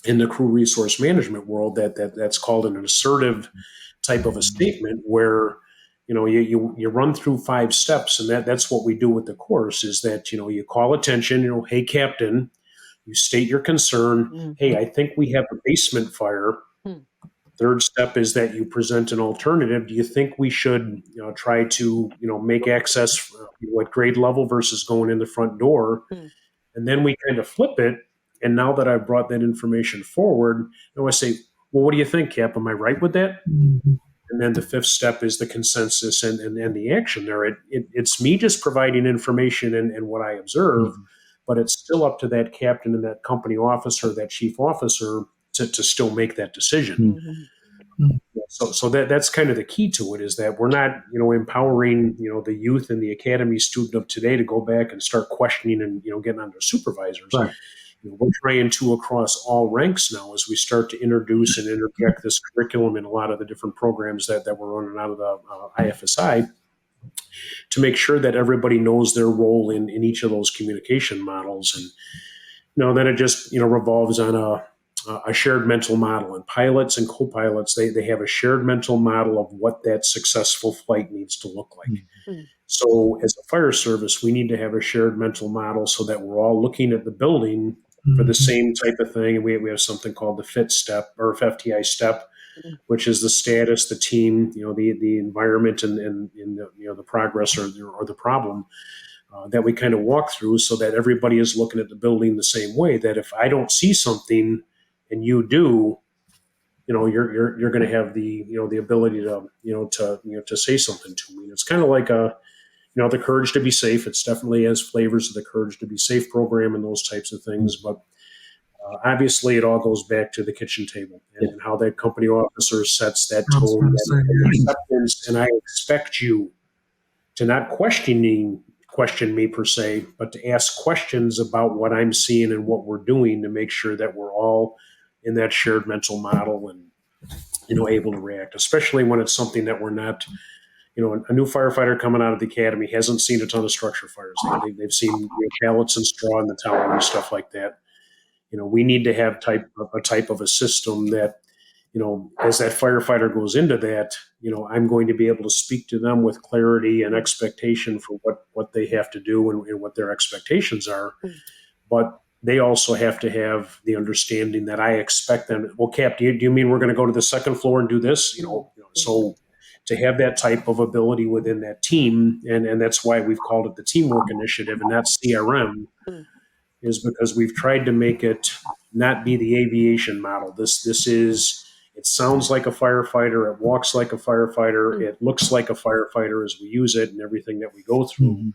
in the crew resource management world that's called an assertive type of a statement, where you run through 5 steps, and that's what we do with the course, is that you call attention, hey, Captain, you state your concern. Hey, I think we have a basement fire. Third step is that you present an alternative. Do you think we should try to make access at grade level versus going in the front door? And then we kind of flip it. And now that I've brought that information forward, I say, well, what do you think, Cap? Am I right with that? And then the 5th step is the consensus and the action there. It's me just providing information and what I observe, but it's still up to that captain and that company officer, that chief officer, to still make that decision. So that's kind of the key to it, is that we're not empowering the youth and the academy student of today to go back and start questioning and getting on their supervisors. Right. We're trying to, across all ranks now, as we start to introduce and interject this curriculum in a lot of the different programs that we're running out of the IFSI, to make sure that everybody knows their role in each of those communication models. And then it just revolves on a shared mental model. And pilots and co-pilots, they have a shared mental model of what that successful flight needs to look like. So as a fire service, we need to have a shared mental model so that we're all looking at the building for the same type of thing. And we have something called the FIT step, or FTI step, which is the status, the team, the environment, and the progress or the problem that we kind of walk through, so that everybody is looking at the building the same way. That if I don't see something and you do, you're going to have the ability to say something to me. And it's kind of like the Courage to Be Safe. It's definitely has flavors of the Courage to Be Safe program and those types of things. But obviously, it all goes back to the kitchen table and how that company officer sets that tone, that acceptance. And I expect you to not question me per se, but to ask questions about what I'm seeing and what we're doing, to make sure that we're all in that shared mental model and able to react, especially when it's something that we're not. A new firefighter coming out of the academy hasn't seen a ton of structure fires. They've seen pallets and straw in the tower and stuff like that. We need to have a type of a system that, as that firefighter goes into that, I'm going to be able to speak to them with clarity and expectation for what they have to do and what their expectations are. But they also have to have the understanding that I expect them. Well, Cap, do you mean we're going to go to the second floor and do this? So to have that type of ability within that team, and that's why we've called it the Teamwork Initiative and not CRM, is because we've tried to make it not be the aviation model. This is, it sounds like a firefighter, it walks like a firefighter, it looks like a firefighter as we use it and everything that we go through.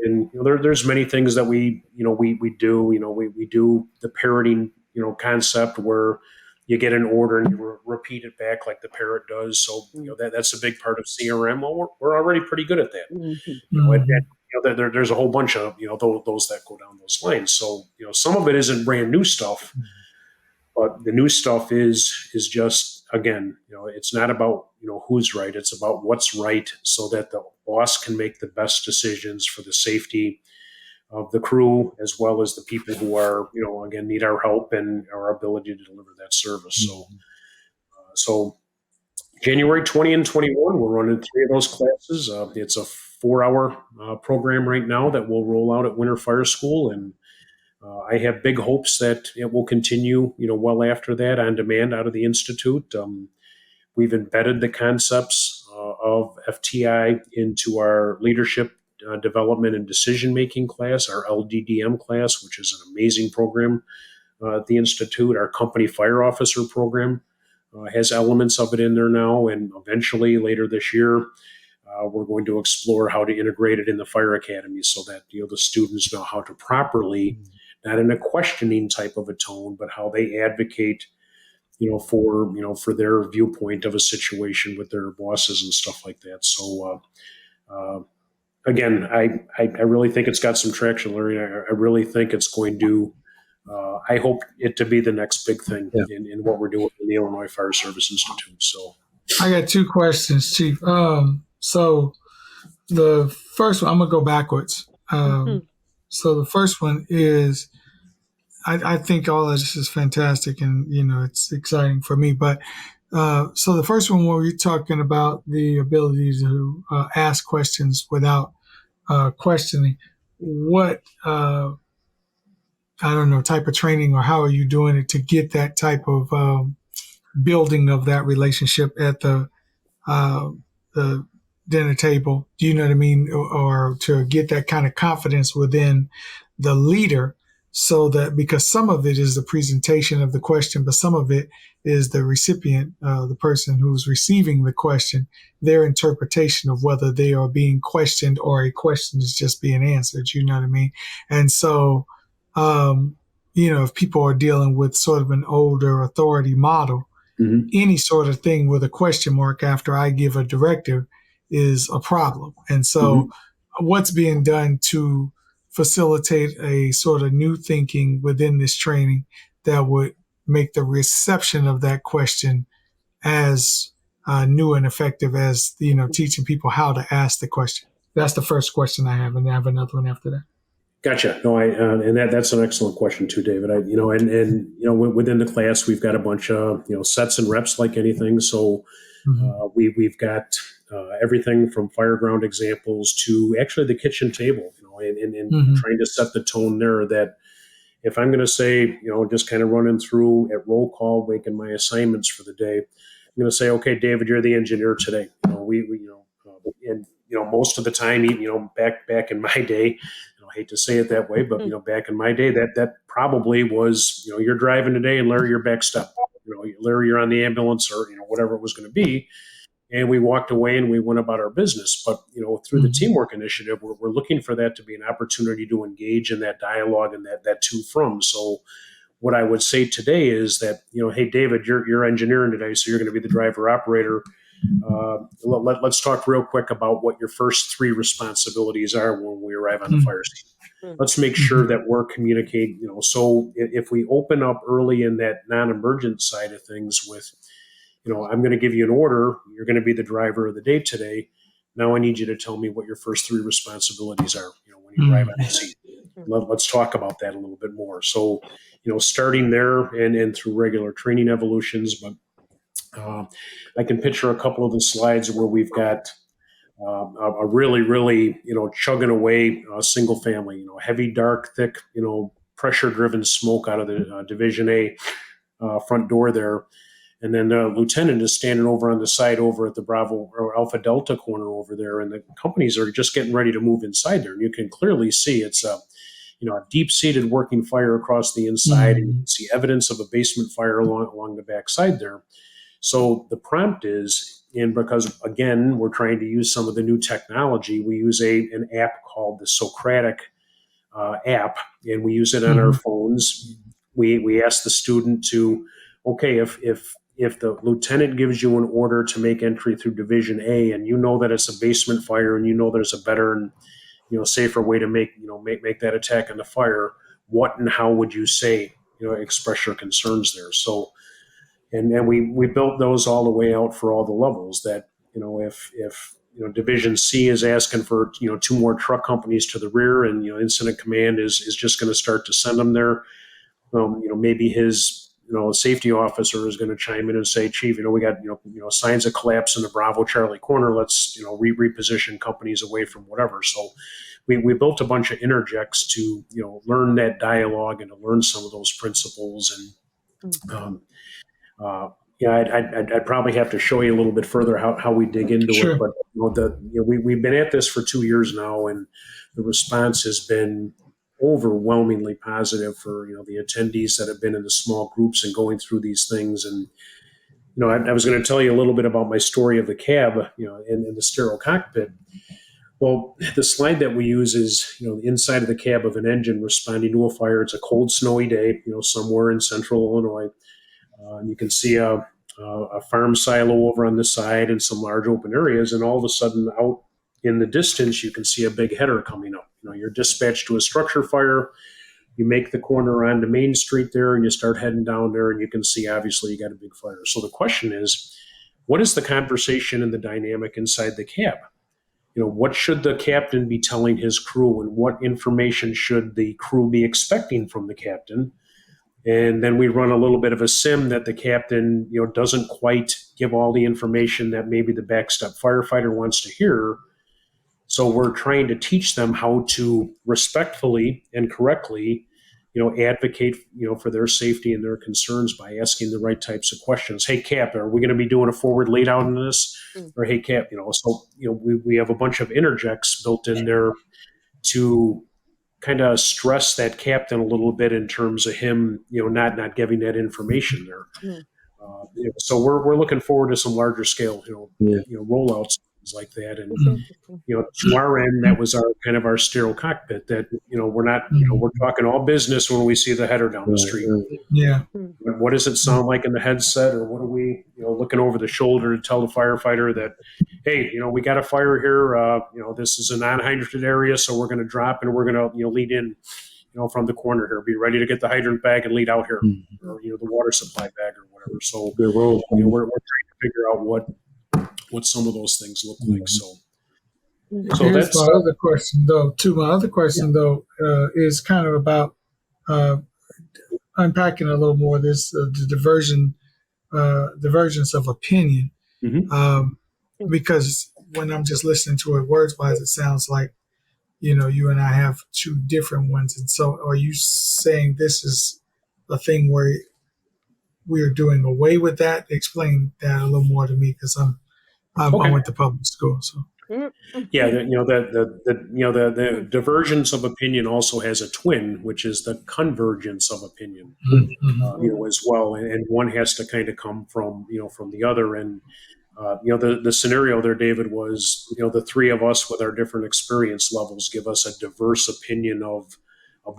And there's many things that we do. We do the parroting concept, where you get an order and you repeat it back like the parrot does. So that's a big part of CRM. Well, we're already pretty good at that. There's a whole bunch of those that go down those lines. So some of it isn't brand new stuff, but the new stuff is just, again, it's not about who's right. It's about what's right, so that the boss can make the best decisions for the safety of the crew, as well as the people who are again need our help and our ability to deliver that service. So January 20 and 21, we're running 3 of those classes. It's a 4-hour program right now that will roll out at Winter Fire School, and I have big hopes that it will continue, well after that, on demand out of the Institute. We've embedded the concepts of FTI into our leadership development and decision-making class, our LDDM class, which is an amazing program at the Institute. Our company fire officer program has elements of it in there now, and eventually later this year, we're going to explore how to integrate it in the fire academy, so that the students know how to properly, not in a questioning type of a tone, but how they advocate for their viewpoint of a situation with their bosses and stuff like that. So again, I really think it's got some traction, Larry. I really think it's going to. I hope it to be the next big thing in what we're doing in the Illinois Fire Service Institute. So I got two questions, Chief. So the first one, I'm gonna go backwards. So the first one is, I think all of this is fantastic, and it's exciting for me. But so the first one, where you're talking about the ability to ask questions without questioning, what I don't know, type of training, or how are you doing it to get that type of building of that relationship at uh, the dinner table? Do you know what I mean? Or to get that kind of confidence within the leader, so that, because some of it is the presentation of the question, but some of it is the recipient, the person who's receiving the question, their interpretation of whether they are being questioned or a question is just being answered. You know what I mean? And so, if people are dealing with sort of an older authority model, any sort of thing with a question mark after I give a directive is a problem. And so what's being done to facilitate a sort of new thinking within this training that would make the reception of that question as new and effective as, teaching people how to ask the question? That's the first question I have, and I have another one after that. Gotcha. No, and that's an excellent question too, David. Within the class, we've got a bunch of sets and reps like anything. So we've got everything from fireground examples to actually the kitchen table. And trying to set the tone there. That if I'm going to say, just kind of running through at roll call, making my assignments for the day, I'm going to say, okay, David, you're the engineer today. Most of the time, back in my day, I hate to say it that way, but back in my day, that probably was, you're driving today, and Larry, you're backstep. Larry, you're on the ambulance, or whatever it was going to be. And we walked away and we went about our business. But through the teamwork initiative, we're looking for that to be an opportunity to engage in that dialogue and that to from. So what I would say today is that, hey, David, you're engineering today, so you're going to be the driver operator. Let's talk real quick about what your first three responsibilities are when we arrive on the fire scene. Let's make sure that we're communicating, so if we open up early in that non-emergent side of things with, I'm going to give you an order, you're going to be the driver of the day today. Now I need you to tell me what your first three responsibilities are, when you arrive on the scene. Let's talk about that a little bit more. So, starting there and through regular training evolutions, but I can picture a couple of the slides where we've got a really, really, chugging away single family, heavy, dark, thick, pressure-driven smoke out of the Division A front door there. And then the lieutenant is standing over on the side over at the Bravo or Alpha Delta corner over there, and the companies are just getting ready to move inside there. And you can clearly see it's a deep-seated working fire across the inside, and you can see evidence of a basement fire along the back side there. So the prompt is, and because, again, we're trying to use some of the new technology, we use an app called the Socratic app, and we use it on our phones. We ask the student to, okay, if the lieutenant gives you an order to make entry through Division A, and you know that it's a basement fire, and there's a better and safer way to make that attack on the fire, what and how would you say, express your concerns there. So, and we built those all the way out for all the levels. That if Division C is asking for 2 more truck companies to the rear, and incident command is just going to start to send them there. Maybe his safety officer is going to chime in and say, Chief, we got signs of collapse in the Bravo Charlie corner. Let's reposition companies away from whatever. So we built a bunch of interjects to learn that dialogue and to learn some of those principles. And I'd probably have to show you a little bit further how we dig into it. But we've been at this for 2 years now, and the response has been overwhelmingly positive for the attendees that have been in the small groups and going through these things. And I was going to tell you a little bit about my story of the cab, in the sterile cockpit. Well, the slide that we use is the inside of the cab of an engine responding to a fire. It's a cold, snowy day, somewhere in central Illinois. And you can see a farm silo over on the side and some large open areas, and all of a sudden out in the distance, you can see a big header coming up. You're dispatched to a structure fire. You make the corner onto Main Street there, and you start heading down there, and you can see, obviously, you got a big fire. So the question is, what is the conversation and the dynamic inside the cab? What should the captain be telling his crew, and what information should the crew be expecting from the captain? And then we run a little bit of a sim that the captain, doesn't quite give all the information that maybe the backstep firefighter wants to hear. So we're trying to teach them how to respectfully and correctly, advocate, for their safety and their concerns by asking the right types of questions. Hey, Cap, are we going to be doing a forward laid out in this? Or hey, Cap, we have a bunch of interjects built in there to kind of stress that captain a little bit in terms of him, not giving that information there. So we're looking forward to some larger scale, rollouts, things like that. And to our end, that was our kind of our sterile cockpit. That we're not, we're talking all business when we see the header down the street. Yeah. What does it sound like in the headset, or what are we, looking over the shoulder to tell the firefighter that, hey, we got a fire here. This is a non-hydrated area, so we're going to drop and we're going to, lead in, from the corner here. Be ready to get the hydrant bag and lead out here, or the water supply bag or whatever. So we're trying to figure out what some of those things look like. So here's my other question, though. My other question, is kind of about unpacking a little more this the divergence of opinion. Because when I'm just listening to it words wise, it sounds like you and I have two different ones. And so, are you saying this is a thing where we are doing away with that? Explain that a little more to me, because I went to public school, so. Yeah, the divergence of opinion also has a twin, which is the convergence of opinion, as well, and one has to kind of come from from the other. And the scenario there, David, was the three of us with our different experience levels give us a diverse opinion of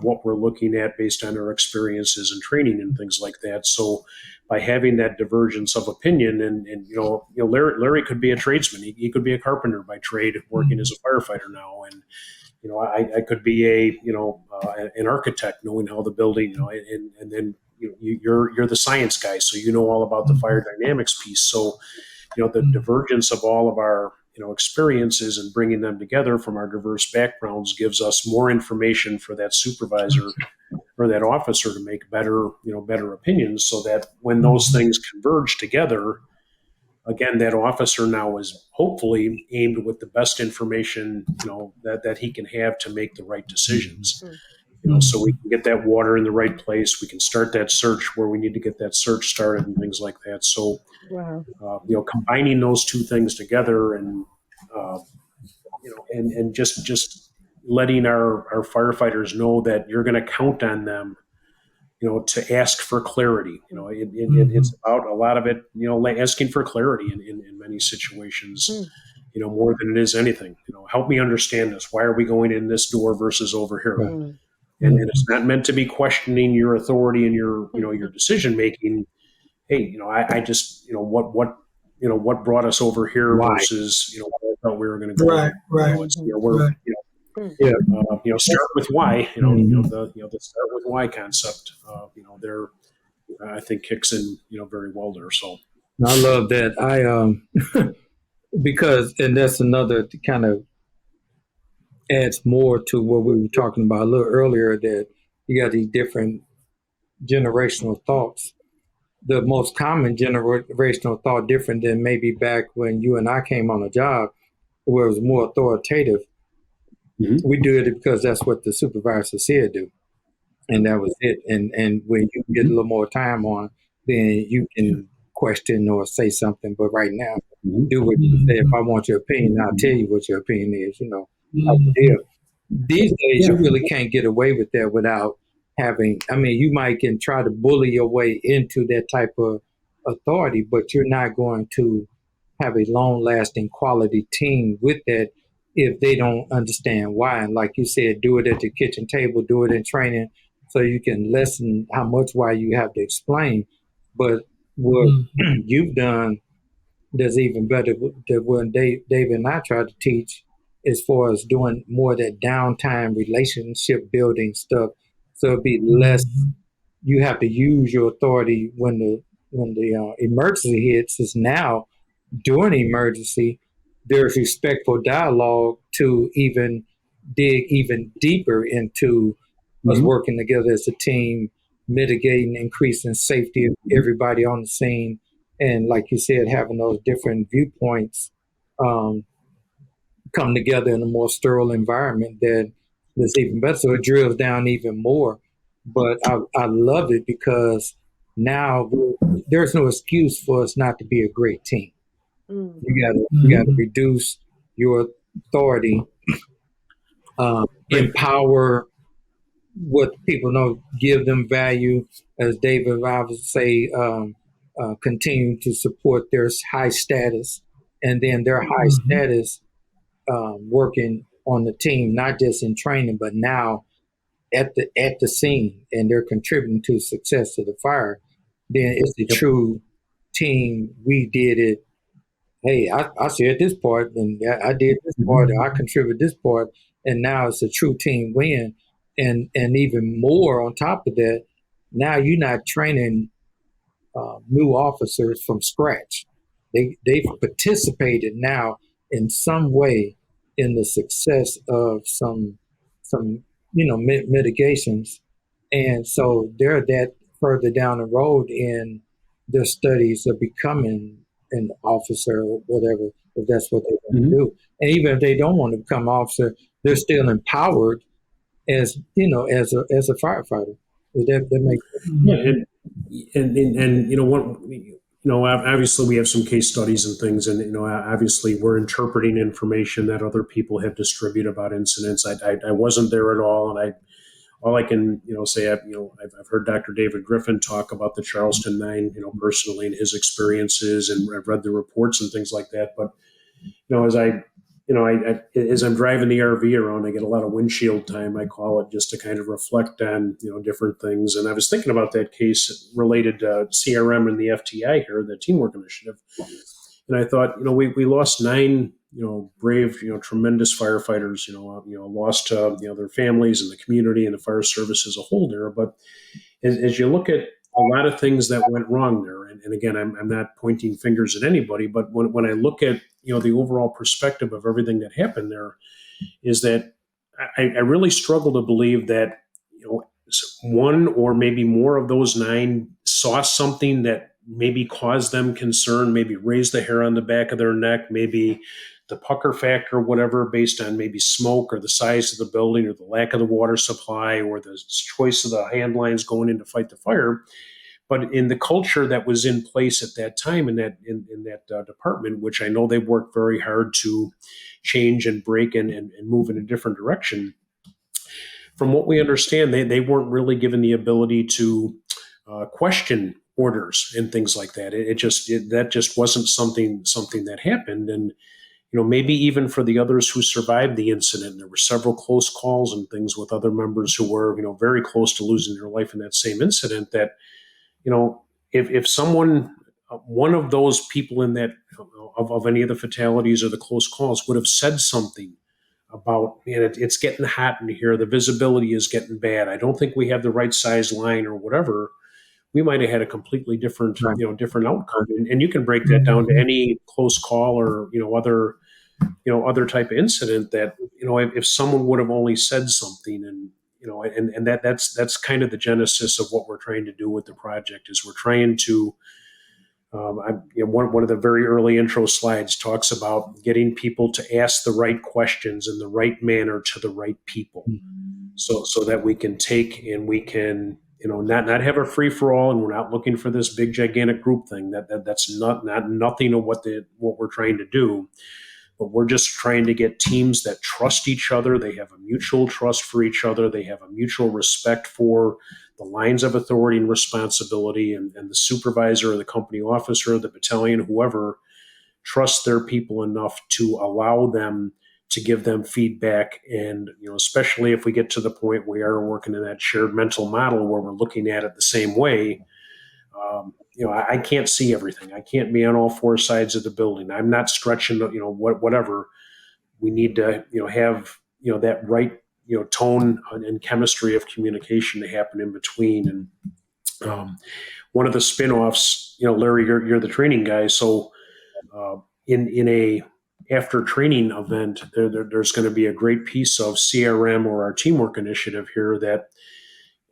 what we're looking at based on our experiences and training and things like that. So by having that divergence of opinion, and Larry could be a tradesman, he could be a carpenter by trade, working as a firefighter now, and I could be an architect, knowing how the building, and then you're the science guy, so all about the fire dynamics piece. So the divergence of all of our experiences and bringing them together from our diverse backgrounds gives us more information for that supervisor or that officer to make better opinions, so that when those things converge together, again, that officer now is hopefully aimed with the best information that he can have to make the right decisions. So we can get that water in the right place. We can start that search where we need to get that search started and things like that. So, combining those two things together, and and just letting our firefighters know that you're going to count on them, to ask for clarity. It's about a lot of it, asking for clarity in many situations. More than it is anything. Help me understand this. Why are we going in this door versus over here? And it's not meant to be questioning your authority and your your decision making. Hey, I just what brought us over here versus where I thought we were going to go. Start with why. The start with why concept. There, I think kicks in very well there. So I love that. Because, and that's another kind of adds more to what we were talking about a little earlier, that you got these different generational thoughts. The most common generational thought, different than maybe back when you and I came on a job, where it was more authoritative. We do it because that's what the supervisor said do, and that was it. And when you get a little more time on, then you can question or say something. But right now, do what you say. If I want your opinion, I'll tell you what your opinion is. These days, you really can't get away with that without having. I mean, you might can try to bully your way into that type of authority, but you're not going to have a long-lasting quality team with that if they don't understand why. And like you said, do it at the kitchen table, do it in training, so you can lessen how much why you have to explain. But what you've done that's even better than when David and I tried to teach as far as doing more of that downtime relationship building stuff. So it'd be less. You have to use your authority when the emergency hits. Is now during the emergency, there's respectful dialogue to even dig even deeper into us working together as a team, mitigating, increasing safety of everybody on the scene, and like you said, having those different viewpoints um, come together in a more sterile environment that's even better. So it drills down even more. But I love it because now there's no excuse for us not to be a great team. You gotta reduce your authority, empower what people know, give them value, as David I would say, continue to support their high status, and then their high status working on the team, not just in training, but now at the scene, and they're contributing to the success of the fire. Then it's the true team. We did it. Hey, I said this part, and I did this part, and I contributed this part, and now it's a true team win. And even more on top of that, now you're not training new officers from scratch. They've participated now in some way in the success of some mitigations, and so they're that further down the road in their studies of becoming an officer or whatever, if that's what they want to do. And even if they don't want to become officer, they're still empowered as as a firefighter. That makes sense. And obviously we have some case studies and things, and obviously we're interpreting information that other people have distributed about incidents. I wasn't there at all, and all I can say, I've heard Dr. David Griffin talk about the Charleston 9 personally, and his experiences, and I've read the reports and things like that. But as as I'm driving the RV around, I get a lot of windshield time, I call it, just to kind of reflect on, different things. And I was thinking about that case related to CRM and the FTI here, the Teamwork Initiative. And I thought, we lost 9, brave, tremendous firefighters, lost, their families and the community and the fire service as a whole there. But as you look at a lot of things that went wrong there, and again, I'm not pointing fingers at anybody, but when I look at, the overall perspective of everything that happened there, is that I really struggle to believe that, one or maybe more of those 9 saw something that maybe caused them concern, maybe raised the hair on the back of their neck, maybe the pucker factor, whatever, based on maybe smoke or the size of the building or the lack of the water supply or the choice of the hand lines going in to fight the fire. But in the culture that was in place at that time in that department, which I know they worked very hard to change and break and move in a different direction, from what we understand, they weren't really given the ability to question orders and things like that. That just wasn't something that happened. And maybe even for the others who survived the incident, there were several close calls and things with other members who were very close to losing their life in that same incident. That if someone, one of those people in that of any of the fatalities or the close calls would have said something about, man, it's getting hot in here, the visibility is getting bad, I don't think we have the right size line or whatever, we might have had a completely different different outcome. And you can break that down to any close call or other type of incident that if someone would have only said something. And that's kind of the genesis of what we're trying to do with the project. Is we're trying to one of the very early intro slides talks about getting people to ask the right questions in the right manner to the right people, so that we can take and we can not have a free for all, and we're not looking for this big gigantic group thing. That's nothing of what we're trying to do. But we're just trying to get teams that trust each other. They have a mutual trust for each other. They have a mutual respect for the lines of authority and responsibility, and the supervisor or the company officer, the battalion, whoever, trusts their people enough to allow them to give them feedback. And, especially if we get to the point where we're working in that shared mental model where we're looking at it the same way. I can't see everything. I can't be on all 4 sides of the building. I'm not stretching, whatever. we need to, have, that right, tone and chemistry of communication to happen in between. And one of the spin-offs, Larry, you're the training guy. So in a after training event, there's going to be a great piece of CRM or our teamwork initiative here that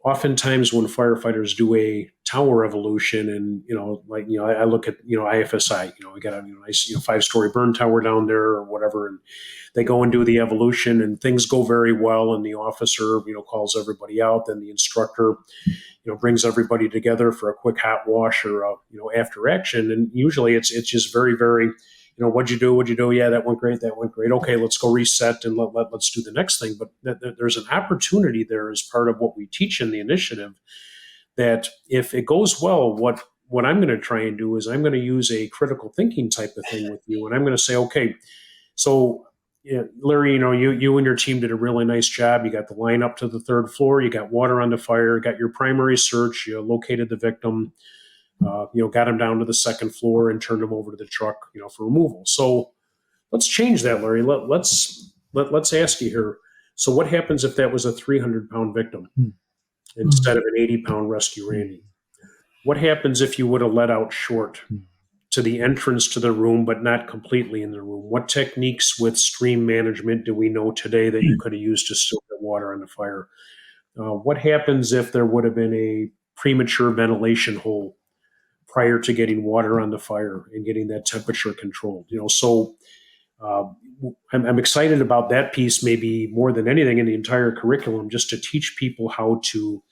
oftentimes when firefighters do a tower evolution and, I look at, IFSI, we got a nice, 5-story burn tower down there or whatever. And they go and do the evolution and things go very well. And the officer, calls everybody out. Then the instructor, brings everybody together for a quick hot wash or, after action. And usually it's just very, very, what'd you do? What'd you do? Yeah, that went great. That went great. Okay, let's go reset and let's do the next thing. But there's an opportunity there as part of what we teach in the initiative that if it goes well, what I'm going to try and do is I'm going to use a critical thinking type of thing with you. And I'm going to say, okay, so Larry, you and your team did a really nice job. You got the line up to the 3rd floor. You got water on the fire, got your primary search. You located the victim. Got him down to the 2nd floor and turned him over to the truck, for removal. So let's change that, Larry. Let's ask you here. So what happens if that was a 300-pound victim instead of an 80-pound rescue Randy? What happens if you would have let out short to the entrance to the room, but not completely in the room? What techniques with stream management do we know today that you could have used to still get water on the fire? What happens if there would have been a premature ventilation hole prior to getting water on the fire and getting that temperature controlled? So I'm excited about that piece, maybe more than anything in the entire curriculum, just to teach people how to,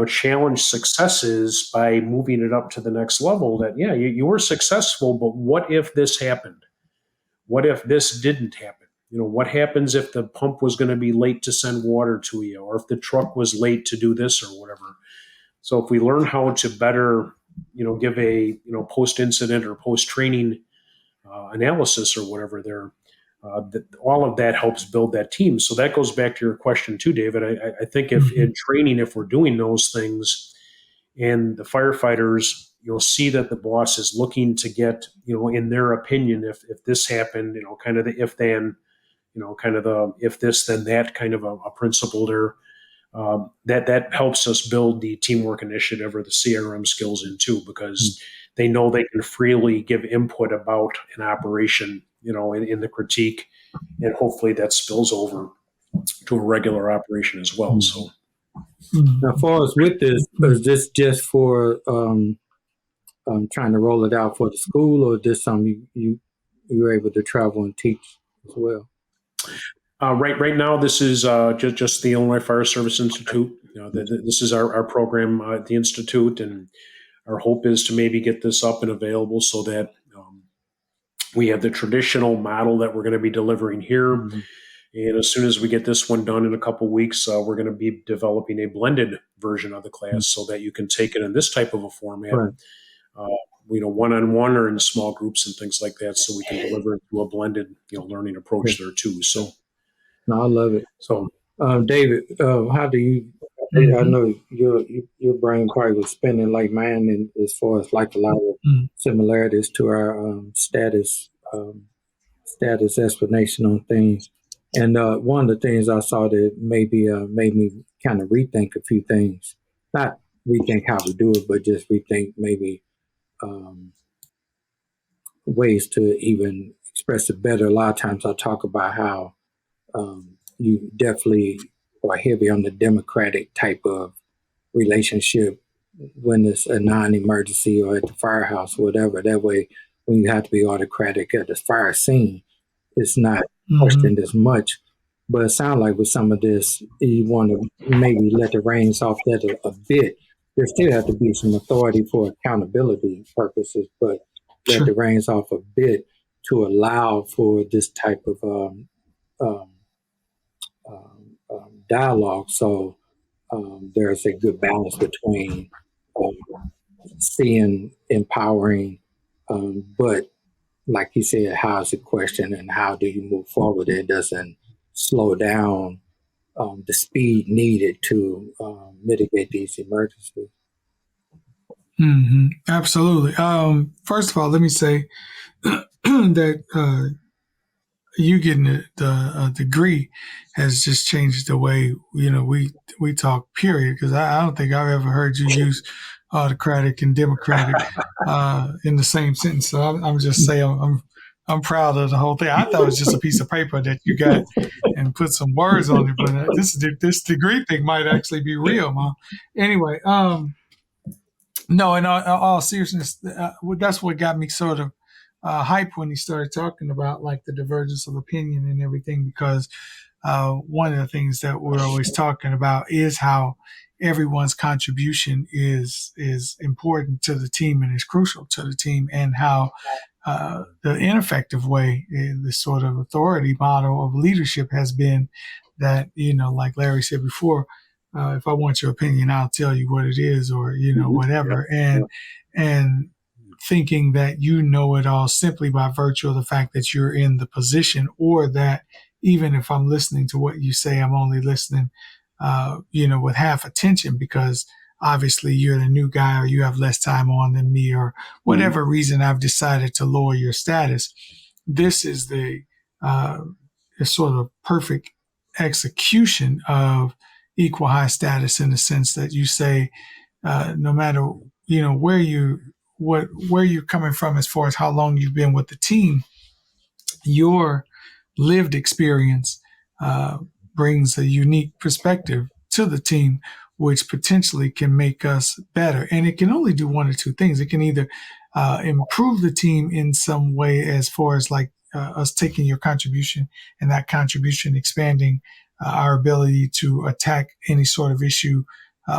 challenge successes by moving it up to the next level. That, yeah, you were successful, but what if this happened? What if this didn't happen? What happens if the pump was going to be late to send water to you, or if the truck was late to do this or whatever? So if we learn how to better, give a, post-incident or post-training analysis or whatever there, all of that helps build that team. So that goes back to your question too, David. I think if in training, if we're doing those things and the firefighters, see that the boss is looking to get, in their opinion, if this happened, kind of the if then, kind of the if this then that kind of a principle there. That helps us build the teamwork initiative or the CRM skills in too, because they know they can freely give input about an operation, in the critique, and hopefully that spills over to a regular operation as well. So, now, as far as with this, is this just for trying to roll it out for the school, or is this something you're able to travel and teach as well? Right now, this is just the Illinois Fire Service Institute. This is our program at the Institute, and our hope is to maybe get this up and available so that we have the traditional model that we're going to be delivering here. And as soon as we get this one done in a couple of weeks, we're going to be developing a blended version of the class so that you can take it in this type of a format, Right. One-on-one or in small groups and things like that, so we can deliver it to a blended, learning approach there too. So, no, I love it. So, David, how do you? I know your brain probably was spinning like mine, and as far as like a lot of similarities to our status explanation on things. And one of the things I saw that maybe made me kind of rethink a few things. Not rethink how we do it, but just rethink maybe ways to even express it better. A lot of times I talk about how you definitely are heavy on the democratic type of relationship when it's a non-emergency or at the firehouse or whatever. That way, when you have to be autocratic at the fire scene, it's not questioned as much. But it sounds like with some of this, you want to maybe let the reins off that a bit. There still have to be some authority for accountability purposes, but let the reins off a bit to allow for this type of dialogue. So there's a good balance between seeing, empowering, but like you said, how is the question and how do you move forward? It doesn't slow down the speed needed to mitigate these emergencies. Absolutely. First of all, let me say that you getting the degree has just changed the way we talk. Period. Because I don't think I've ever heard you use autocratic and democratic in the same sentence. So I'm just saying I'm proud of the whole thing. I thought it was just a piece of paper that you got and put some words on it, but this degree thing might actually be real, Mom. Anyway, no, in all seriousness, that's what got me sort of hype when he started talking about like the divergence of opinion and everything, because one of the things that we're always talking about is how everyone's contribution is important to the team and is crucial to the team, and how the ineffective way, the sort of authority model of leadership has been that, like Larry said before, if I want your opinion, I'll tell you what it is, or, whatever. And thinking that you know it all simply by virtue of the fact that you're in the position, or that even if I'm listening to what you say, I'm only listening, with half attention because obviously you're the new guy, or you have less time on than me, or whatever reason I've decided to lower your status. This is the sort of perfect execution of equal high status, in the sense that you say, no matter where you're coming from as far as how long you've been with the team, your lived experience brings a unique perspective to the team, which potentially can make us better. And it can only do one or two things. It can either improve the team in some way, as far as like us taking your contribution and that contribution expanding our ability to attack any sort of issue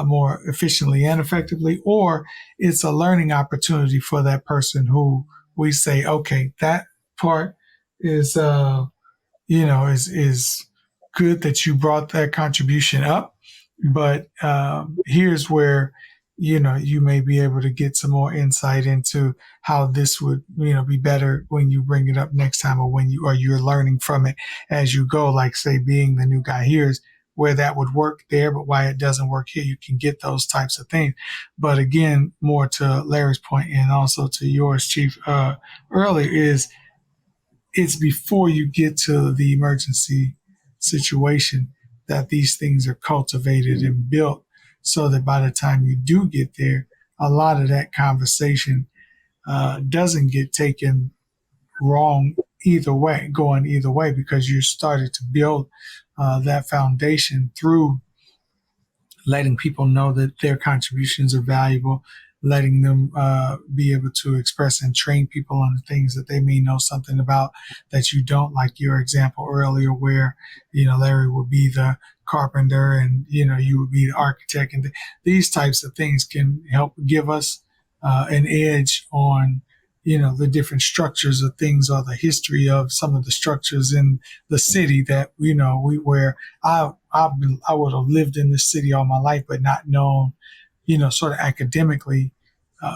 more efficiently and effectively, or it's a learning opportunity for that person who we say, okay, that part is is good that you brought that contribution up, but here's where you may be able to get some more insight into how this would be better when you bring it up next time, or when you're learning from it as you go. Like, say, being the new guy, here's where that would work there, but why it doesn't work here. You can get those types of things. But again, more to Larry's point and also to yours, Chief, earlier, is it's before you get to the emergency situation that these things are cultivated and built, so that by the time you do get there, a lot of that conversation doesn't get taken wrong going either way, because you started to build that foundation through letting people know that their contributions are valuable, letting them be able to express and train people on the things that they may know something about that you don't, like your example earlier where, Larry would be the carpenter and, you would be the architect. And these types of things can help give us an edge on, the different structures of things, or the history of some of the structures in the city that, where I would have lived in this city all my life, but not known, sort of academically,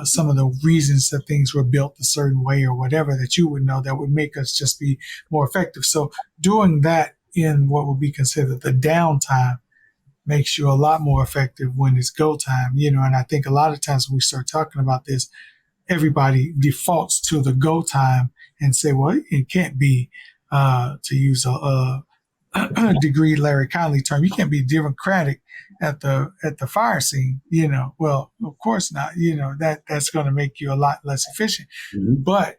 some of the reasons that things were built a certain way or whatever that you would know that would make us just be more effective. So doing that in what would be considered the downtime makes you a lot more effective when it's go time, and I think a lot of times when we start talking about this, everybody defaults to the go time and say, well, it can't be, to use a degree Larry Conley term, you can't be democratic at the fire scene. Well, of course not. That's going to make you a lot less efficient. Mm-hmm. But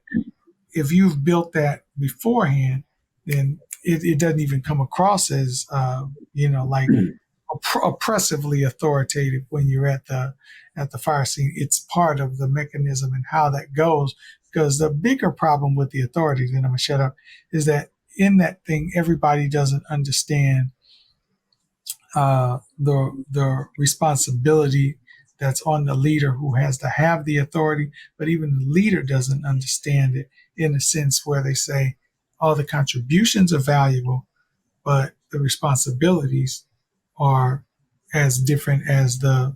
if you've built that beforehand, then it doesn't even come across as like oppressively authoritative when you're at the fire scene. It's part of the mechanism and how that goes. Because the bigger problem with the authorities, and I'm gonna shut up, is that in that thing, everybody doesn't understand the responsibility that's on the leader who has to have the authority, but even the leader doesn't understand it, in a sense where they say all the contributions are valuable, but the responsibilities are as different as the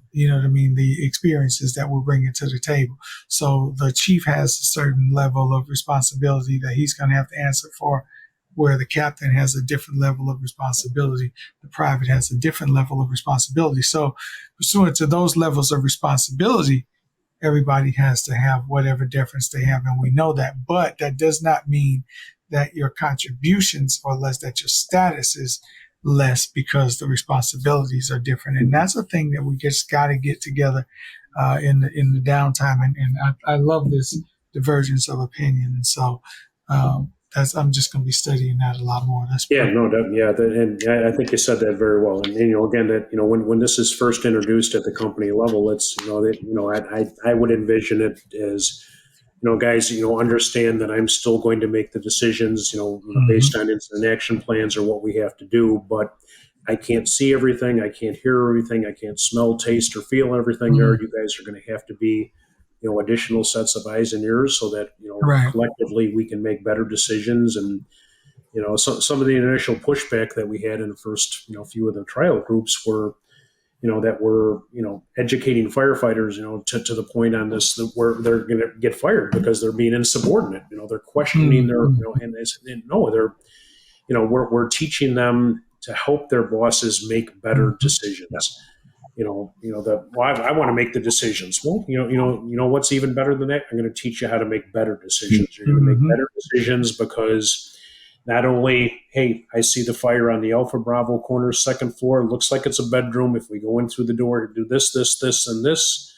experiences that we're bringing to the table. So the chief has a certain level of responsibility that he's going to have to answer for, where the captain has a different level of responsibility. The private has a different level of responsibility. So pursuant to those levels of responsibility, everybody has to have whatever deference they have, and we know that. But that does not mean that your contributions are less, that your status is less because the responsibilities are different. And that's a thing that we just got to get together in the downtime. And I love this divergence of opinion. And so I'm just going to be studying that a lot more. That's Yeah, no, and I think you said that very well. And again, that when this is first introduced at the company level, it's I would envision it as guys, understand that I'm still going to make the decisions, based on incident action plans or what we have to do, but I can't see everything, I can't hear everything, I can't smell, taste, or feel everything there. You guys are going to have to be additional sets of eyes and ears so that right. collectively we can make better decisions. And some of the initial pushback that we had in the first few of the trial groups were that we're educating firefighters to the point on this where they're going to get fired because they're being insubordinate. They're questioning their and they said, no, they're we're teaching them to help their bosses make better decisions. I want to make the decisions. Well, what's even better than that? I'm going to teach you how to make better decisions. You're going to make better decisions because not only, hey, I see the fire on the Alpha Bravo corner, second floor. It looks like it's a bedroom. If we go in through the door to do this, and this,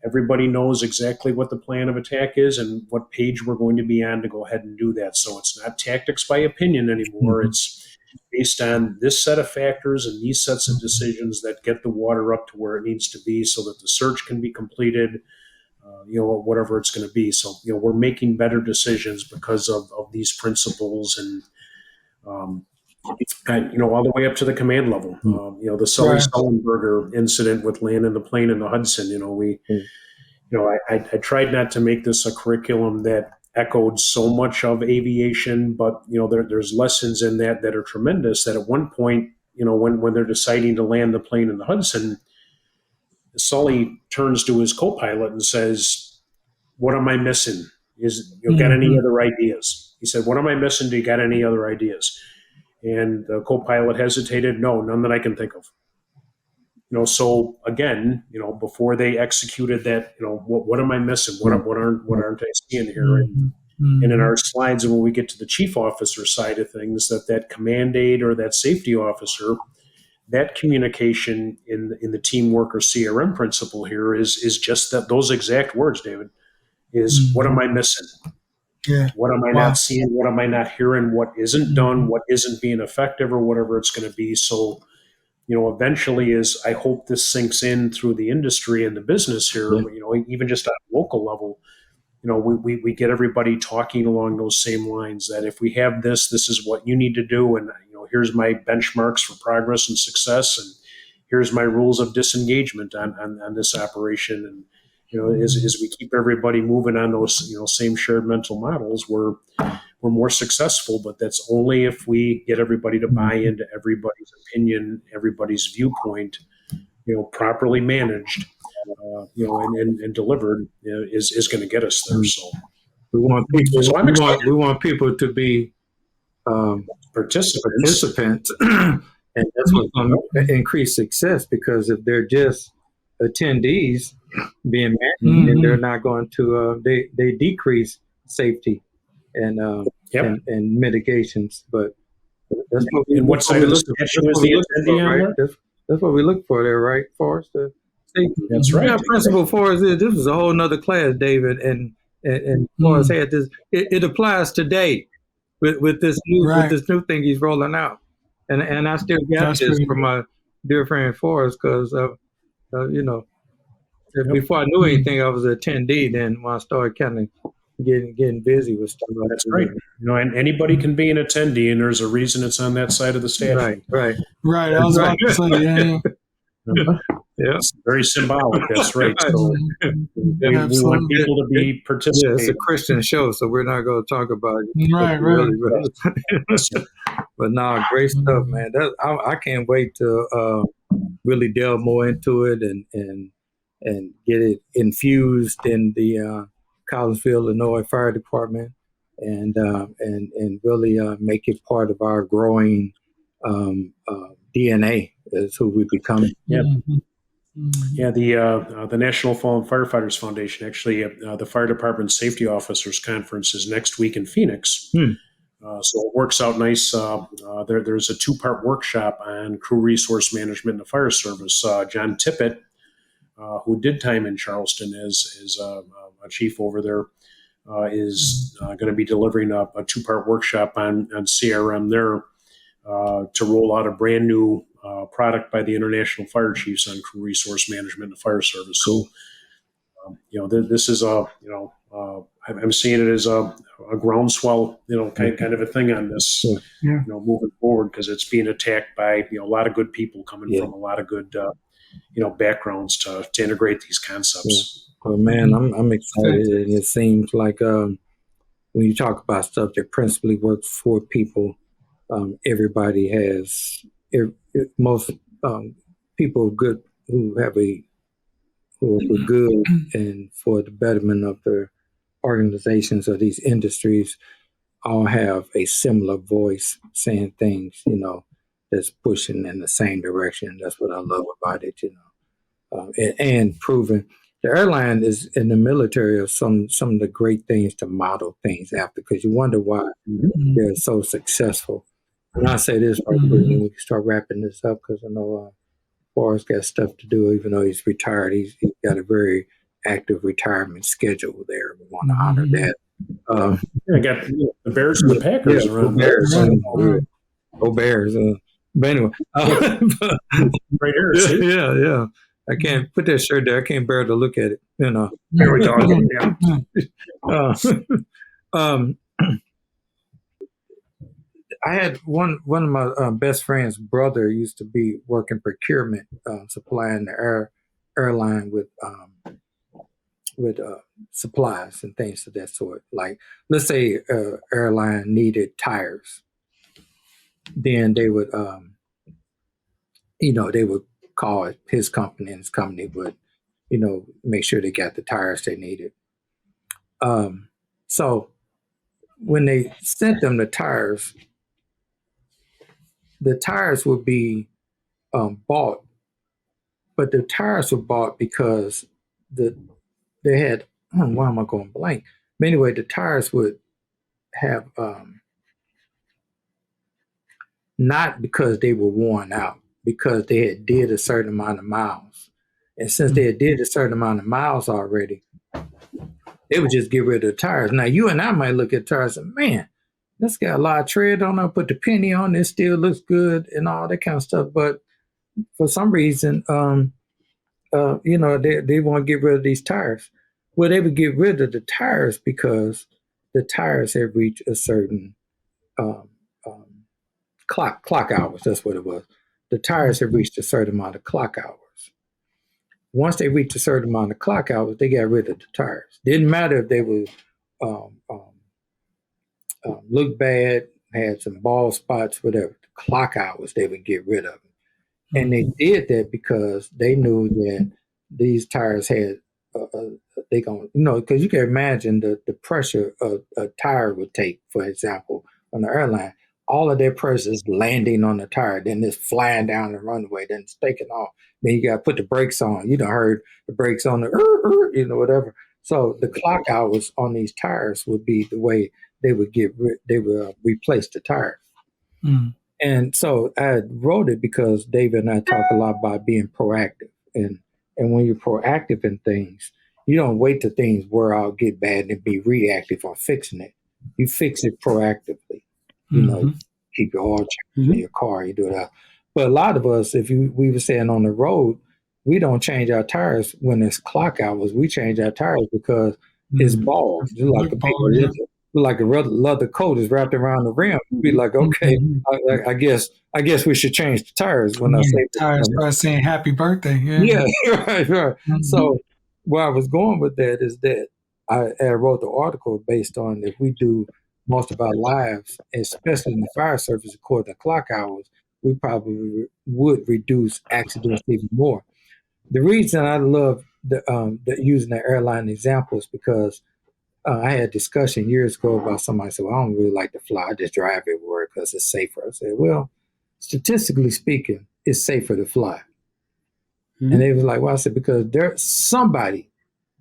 everybody knows exactly what the plan of attack is and what page we're going to be on to go ahead and do that. So it's not tactics by opinion anymore. It's based on this set of factors and these sets of decisions that get the water up to where it needs to be so that the search can be completed, whatever it's going to be. So, we're making better decisions because of these principles and, all the way up to the command level. The Sully Sullenberger incident with landing the plane in the Hudson, I tried not to make this a curriculum that echoed so much of aviation, but, there's lessons in that are tremendous. That at one point, when they're deciding to land the plane in the Hudson, Sully turns to his co-pilot and says, "What am I missing? Got any other ideas?" He said, "What am I missing? Do you got any other ideas?" And the co-pilot hesitated. "No, none that I can think of." So again, before they executed that, what am I missing? What aren't I seeing here? And in our slides, and when we get to the chief officer side of things, that command aide or that safety officer, that communication in the teamwork or CRM principle here is just those exact words, David, is what am I missing? Yeah. What am I not seeing? What am I not hearing? What isn't done? What isn't being effective or whatever it's going to be? So, eventually I hope this sinks in through the industry and the business here, even just at a local level, we get everybody talking along those same lines that if we have this is what you need to do. And, here's my benchmarks for progress and success. And here's my rules of disengagement on this operation. And, as we keep everybody moving on those, same shared mental models, we're more successful, but that's only if we get everybody to buy into everybody's opinion, everybody's viewpoint, properly managed, and delivered is going to get us there. So we want people. So we want people to be participants, and that's what's going to increase success. Because if they're just attendees being managed, then they're not going to. They decrease safety and mitigations. But that's what we. What side of the statue is the attendee on there? That's what we look for there, right, Forrest? That's right. Yeah, principle Forrest. This was a whole nother class, David, and Forrest had this. It applies today with this new thing he's rolling out, and I still got this from my dear friend Forrest because before I knew anything, I was an attendee. Then when I started kind of getting busy with stuff. That's right. And anybody can be an attendee, and there's a reason it's on that side of the statue. Right. I was about to say, yeah. Yeah, it's very symbolic. That's right. So we want people to be participating. Yeah, it's a Christian show, so we're not going to talk about it. Right. But no, great stuff, man. I can't wait to really delve more into it and get it infused in the Collinsville, Illinois Fire Department, and really make it part of our growing DNA as who we become. Yeah. Yeah, the National Fallen Firefighters Foundation, actually, the Fire Department Safety Officers Conference is next week in Phoenix. So it works out nice. There's a two-part workshop on crew resource management in the fire service. John Tippett, who did time in Charleston as a chief over there, is going to be delivering a two-part workshop on CRM there to roll out a brand new product by the International Fire Chiefs on crew resource management in the fire service. So, this is I'm seeing it as a groundswell, kind of a thing on this, moving forward, because it's being attacked by a lot of good people coming from a lot of good backgrounds to integrate these concepts. Well, man, I'm excited, and it seems like when you talk about stuff that principally works for people, everybody has most people good who are good and for the betterment of their organizations or these industries all have a similar voice saying things, that's pushing in the same direction. That's what I love about it, and proving the airline is in the military of some of the great things to model things after, because you wonder why they're so successful. And I say this right quick, and we can start wrapping this up, because I know Forrest got stuff to do, even though he's retired. He's got a very active retirement schedule there. We want to honor that. I got the Bears and the Packers around. Go Bears. But anyway, right here. See? Yeah. I can't put that shirt there. I can't bear to look at it. There we go. I had one of my best friend's brother used to be working procurement, supplying the airline with supplies and things of that sort. Like, let's say airline needed tires, then they would they would call his company, and his company would make sure they got the tires they needed. So when they sent them the tires would be bought, but the tires were bought because they had, why am I going blank? But anyway, the tires would have not because they were worn out, because they had did a certain amount of miles. And since they had did a certain amount of miles already, they would just get rid of the tires. Now, you and I might look at tires and, man, this got a lot of tread on it, put the penny on it, still looks good and all that kind of stuff. But for some reason, they want to get rid of these tires. Well, they would get rid of the tires because the tires have reached a certain clock hours. That's what it was. The tires have reached a certain amount of clock hours. Once they reached a certain amount of clock hours, they got rid of the tires. Didn't matter if they would look bad, had some bald spots, whatever. The clock hours, they would get rid of them. And they did that because they knew that these tires had, because you can imagine the pressure a tire would take, for example, on the airline. All of their pressure is landing on the tire, then it's flying down the runway, then it's taking off. Then you got to put the brakes on. You done heard the brakes on the, whatever. So the clock hours on these tires would be the way they would replace the tires. And so I wrote it because David and I talk a lot about being proactive. And when you're proactive in things, you don't wait till things wear out, get bad, and be reactive on fixing it. You fix it proactively. Keep your oil change in your car, you do that. But a lot of us, we were saying on the road, we don't change our tires when it's clock hours. We change our tires because it's bald. Like a leather coat is wrapped around the rim. Be like, okay, I guess we should change the tires when I say tires start saying happy birthday. Yeah, right. So where I was going with that is that I wrote the article based on if we do most of our lives, especially in the fire service, according to clock hours, we probably would reduce accidents even more. The reason I love using the airline example is because I had a discussion years ago about somebody said, well, I don't really like to fly. I just drive everywhere because it's safer. I said, well, statistically speaking, it's safer to fly. And they was like, well, I said, because somebody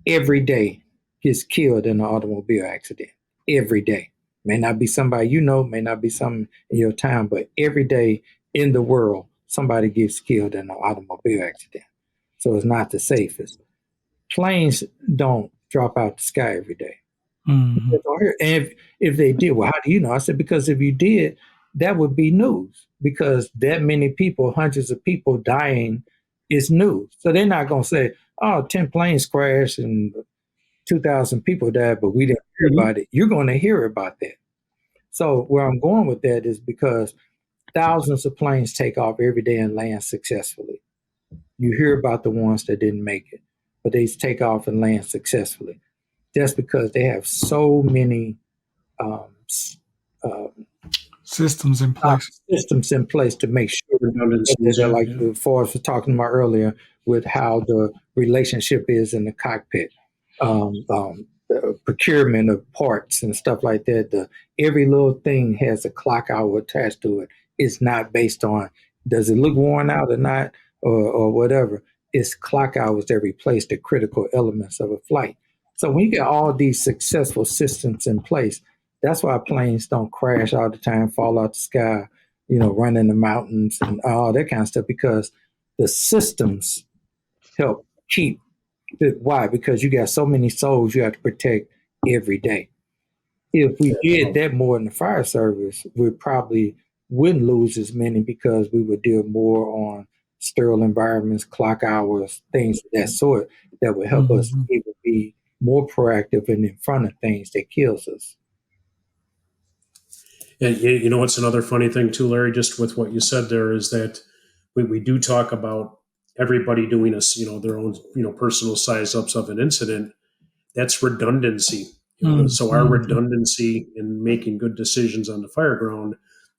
every day gets killed in an automobile accident. Every day. May not be somebody you know, may not be something in your town, but every day in the world, somebody gets killed in an automobile accident. So it's not the safest. Planes don't drop out the sky every day. Mm-hmm. And if they did, well, how do you know? I said, because if you did, that would be news, because that many people, hundreds of people dying is news. So they're not going to say, oh, 10 planes crashed and 2,000 people died, but we didn't hear about it. You're going to hear about that. So where I'm going with that is because thousands of planes take off every day and land successfully. You hear about the ones that didn't make it, but they take off and land successfully. That's because they have so many um, uh, Systems in place. systems in place to make sure Redundancies, that, like yeah. Forrest was talking about earlier, with how the relationship is in the cockpit, the procurement of parts and stuff like that. Every little thing has a clock hour attached to it. It's not based on does it look worn out or not, or whatever. It's clock hours that replace the critical elements of a flight. So when you get all these successful systems in place, that's why planes don't crash all the time, fall out the sky, run in the mountains and all that kind of stuff, because the systems help keep it. Why? Because you got so many souls you have to protect every day. If we did that more in the fire service, we probably wouldn't lose as many, because we would deal more on sterile environments, clock hours, things of that sort that would help us even be more proactive and in front of things that kills us. And you know what's another funny thing too, Larry, just with what you said there, is that we do talk about everybody doing their own personal size ups of an incident. That's redundancy. So our redundancy in making good decisions on the fireground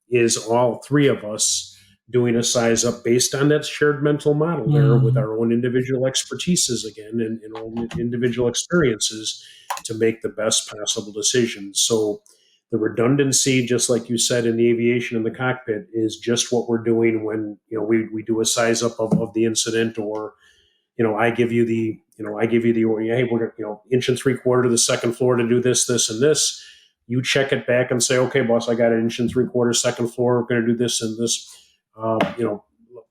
is all three of us doing a size up based on that shared mental model there, with our own individual expertises again, and own individual experiences, to make the best possible decisions. So the redundancy, just like you said, in the aviation in the cockpit, is just what we're doing when we do a size up of the incident, or I give you the hey, we're inch and 3/4 to the second floor to do this, this, and this. You check it back and say, okay, boss, I got an inch and 3/4 second floor. We're going to do this and this.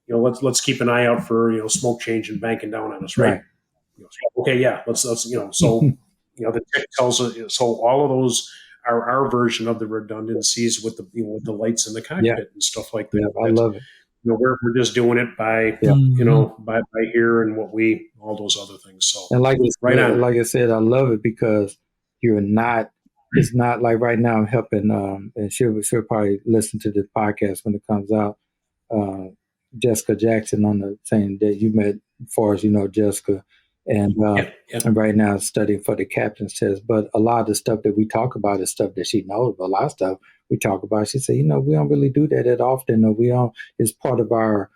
Let's keep an eye out for smoke change and banking down on us, right? Okay, yeah, let's so the tech tells us. So all of those are our version of the redundancies with the lights in the cockpit and stuff like that. I love it. We're just doing it by by ear and all those other things. So, and like on. I said, I love it because you're not. It's not like right now I'm helping, and she'll probably listen to the podcast when it comes out. Jessica Jackson saying that you met, as far as Jessica, and and right now studying for the captain's test. But a lot of the stuff that we talk about is stuff that she knows. But a lot of stuff we talk about, she said, we don't really do that often, or we don't. It's part of our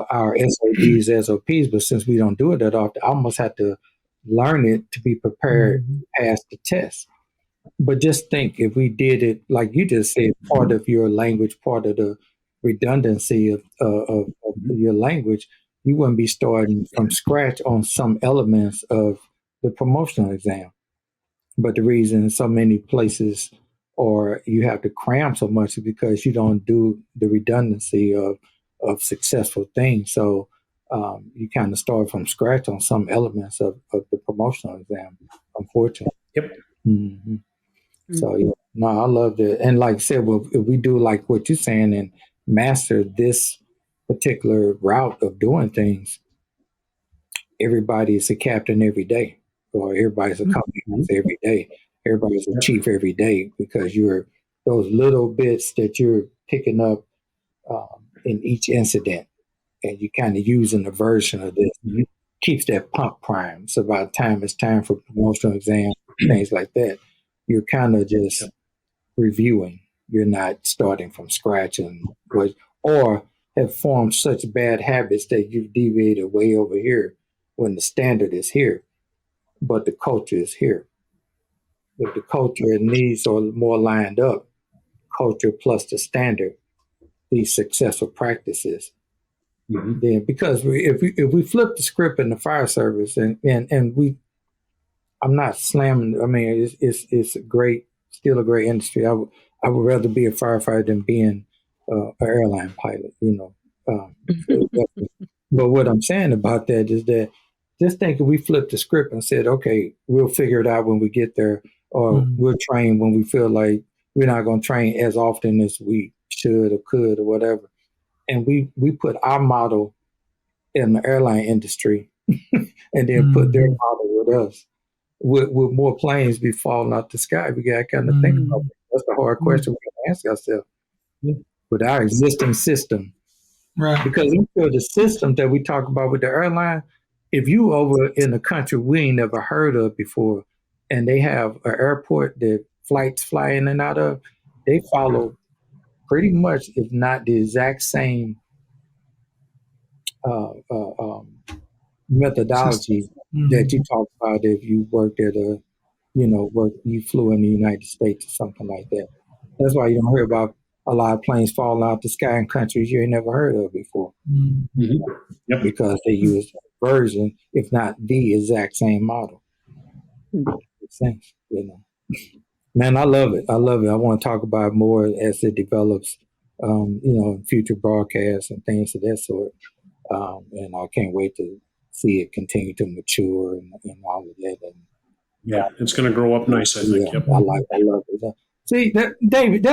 SOPs. But since we don't do it that often, I almost have to learn it to be prepared to pass the test. But just think, if we did it like you just said, part of your language, part of the redundancy of your language, you wouldn't be starting from scratch on some elements of the promotional exam. But the reason so many places, or you have to cram so much, is because you don't do the redundancy of successful things. So you kind of start from scratch on some elements of the promotional exam, unfortunately. Yep. Mm-hmm. So I love that. And like I said, well, if we do like what you're saying and master this particular route of doing things, everybody is a captain every day, or everybody's a company every day. Everybody's a chief every day, because you're those little bits that you're picking up in each incident, and you kind of using a version of this. Keeps that pump prime. So by the time it's time for promotional exam, things like that, you're kind of just reviewing. You're not starting from scratch or have formed such bad habits that you've deviated way over here when the standard is here, but the culture is here. If the culture and needs are more lined up, culture plus the standard, these successful practices, then because if we flip the script in the fire service, and I'm not slamming. I mean, it's a great still a great industry. I would rather be a firefighter than being an airline pilot. So but what I'm saying about that is that just think if we flipped the script and said, okay, we'll figure it out when we get there, or we'll train when we feel like we're not going to train as often as we should or could or whatever. And we put our model in the airline industry and then put their model with us. Would more planes be falling out the sky? We got to kind of think about that. That's the hard question we got to ask ourselves with our existing system. Right. Because the system that we talk about with the airline, if you over in a country we ain't never heard of before, and they have an airport that flights fly in and out of, they follow pretty much, if not the exact same methodology that you talk about if you worked at you flew in the United States or something like that. That's why you don't hear about a lot of planes falling out the sky in countries you ain't never heard of before. Yep. Because they use a version, if not the exact same model. Makes sense, Man, I love it. I want to talk about it more as it develops, in future broadcasts and things of that sort. And I can't wait to see it continue to mature and all of that. And, yeah, it's going to grow up nice, I think. Yep. I love it. See, that David,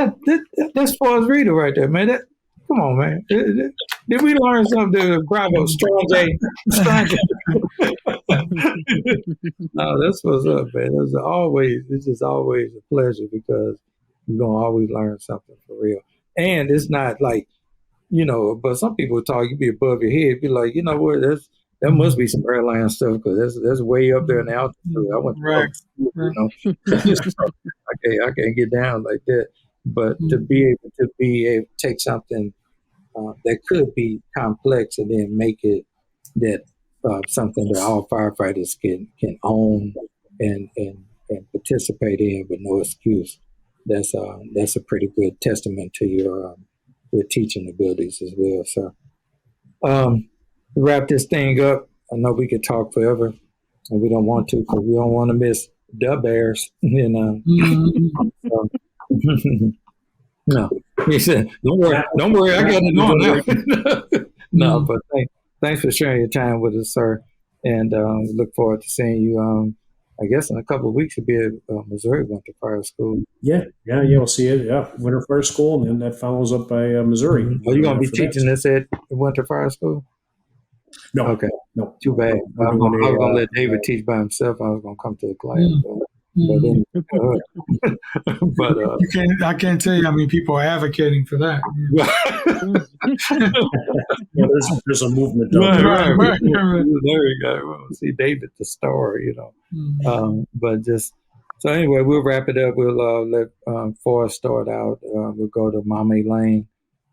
that's Forrest Reader right there, man. Come on, man. Did we learn something? Bravo, strong J. No, that's what's up, man. It's just always a pleasure because you're going to always learn something for real. And it's not like, but some people talk, you be above your head, be like, you know what, that must be some airline stuff because that's way up there in the altitude. I went to I can't get down like that. But to be able to take something that could be complex and then make it that something that all firefighters can own and participate in with no excuse. That's a pretty good testament to your teaching abilities as well. So to wrap this thing up, I know we could talk forever, and we don't want to because we don't want to miss the Bears. So, no, he said, "Don't worry, I got it on now." No, but thanks for sharing your time with us, sir, and we look forward to seeing you. I guess in a couple of weeks you'll be at Missouri Winter Fire School. Yeah, we'll see it. Yeah, Winter Fire School, and then that follows up by Missouri. Are you going to be teaching this at Winter Fire School? No. Okay. No. Too bad. I was going to let David teach by himself. I was going to come to the class. But I can't tell you how many people are advocating for that. There's a movement. Right. There you go. Well, see David the star, but just so anyway, we'll wrap it up. We'll let Forrest start out. We'll go to Mama Elaine,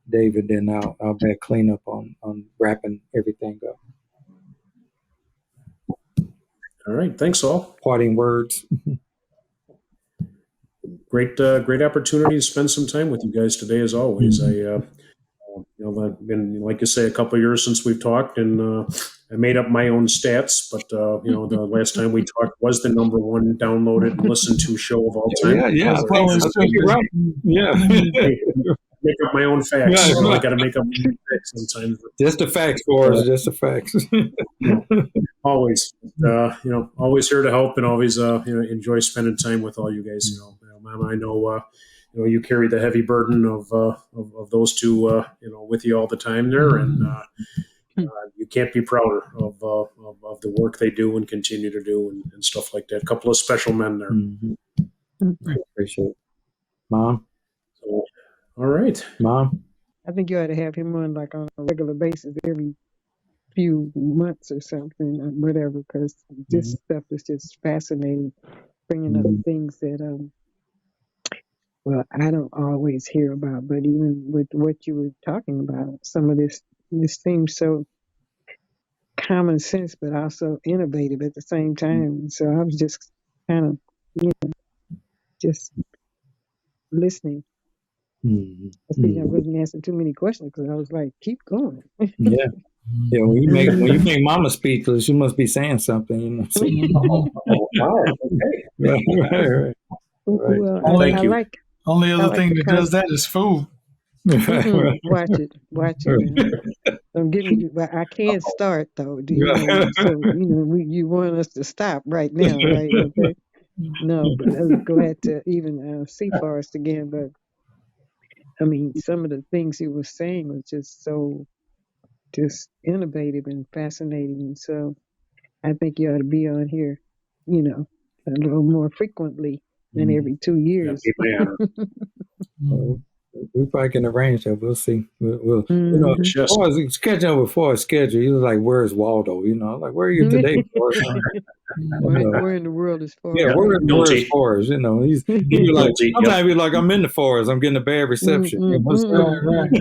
David, then I'll back clean up on wrapping everything up. All right. Thanks all. Parting words. Great opportunity to spend some time with you guys today, as always. I've been, like you say, a couple of years since we've talked, and I made up my own stats. But the last time we talked was the number one downloaded and listened to show of all time. Yeah. I think you're right. Yeah. Make up my own facts. Yeah, I got to make up my own facts sometimes. Just the facts, Forrest. Just the facts. Always, always here to help, and always, enjoy spending time with all you guys. Mama, I know, you carry the heavy burden of those two, with you all the time there, and you can't be prouder of the work they do and continue to do and stuff like that. A couple of special men there. I appreciate it, Mom. So, all right, Mom. I think you ought to have him on like on a regular basis every few months or something, or whatever, because this stuff is just fascinating, bringing up things that I don't always hear about. But even with what you were talking about, some of this seems so common sense, but also innovative at the same time. So I was just kind of, just listening. I think I wasn't asking too many questions because I was like, keep going. Yeah. Yeah, when you make Mama speechless, you must be saying something, Oh, wow. Okay. Right. Right. Well, Only, Thank you. only I other like thing the that does that is food. Watch it now. Don't get me. But I can't start though. Do you know? So you want us to stop right now, right? Okay. No, but I was glad to even see Forrest again. But I mean, some of the things he was saying was just so just innovative and fascinating. And so I think you ought to be on here, a little more frequently than every 2 That'd years. be my honor. Well, we probably can arrange that. We'll see. We'll Mhm. It's just Forrest, it's catching up with Forrest's schedule. He was like, "Where's Waldo?" Like, "Where are you today, Forrest?" Right? Where in the world is Yeah, Forrest yeah, right where's guilty, Forrest? He be like, guilty. Yep. sometimes he be like, "I'm in the forest. I'm getting a bad reception." Right, right.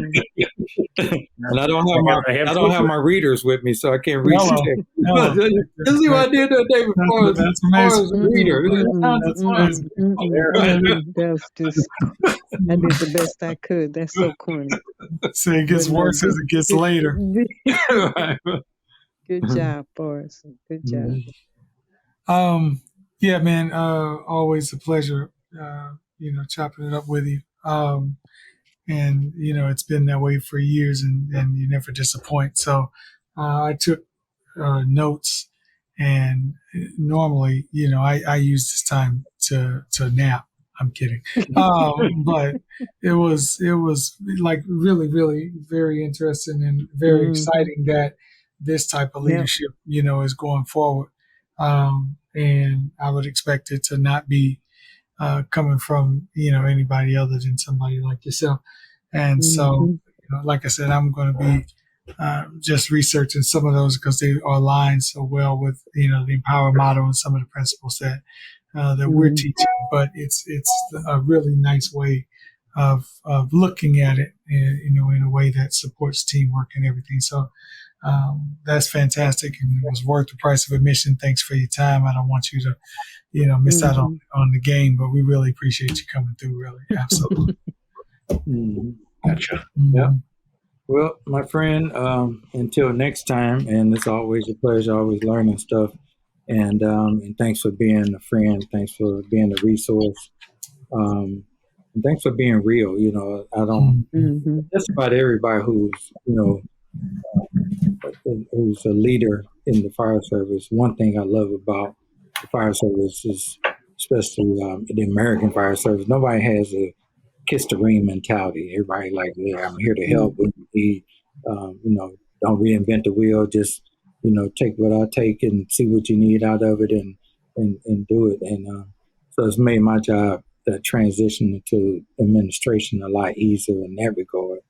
And I don't have I have I to don't have agree. my readers with me, so I can't read the Hello, text. hello. You see what I did the day before? That's amazing. Forrest reader. That's amazing. That's just, I did the best I could. That's so corny. So it But gets no, worse as it gets later. good job, Forrest. Good job. Um, yeah, man. Always a pleasure. Chopping it up with you. And it's been that way for years, and you never disappoint. So I took notes, and normally, I use this time to nap. I'm kidding, but it was like really, really very interesting and very Mm-hmm. exciting that this type of Yep. leadership, is going forward. And I would expect it to not be coming from anybody other than somebody like yourself. And so, Mm-hmm. like I said, I'm going to be just researching some of those because they are aligned so well with the Empower model and some of the principles that we're Mm-hmm. teaching. But it's a really nice way of looking at it, and, in a way that supports teamwork and everything. So that's fantastic, and it was worth the price of admission. Thanks for your time. I don't want you to miss out Mm-hmm. on the game, but we really appreciate you coming through. Really, absolutely. Mhm. Gotcha. Yeah. Mhm. Well, my friend, until next time, and it's always a pleasure, always learning stuff. And thanks for being a friend. Thanks for being a resource. And thanks for being real. I don't, Mhm. Mm-hmm. just about everybody who's a leader in the fire service. One thing I love about the fire service is, especially the American fire service, nobody has a kiss the ring mentality. Everybody like, yeah, I'm here to help. We need, don't reinvent the wheel. Just, take what I take and see what you need out of it, and do it. And so it's made my job, that transition into administration, a lot easier in that regard.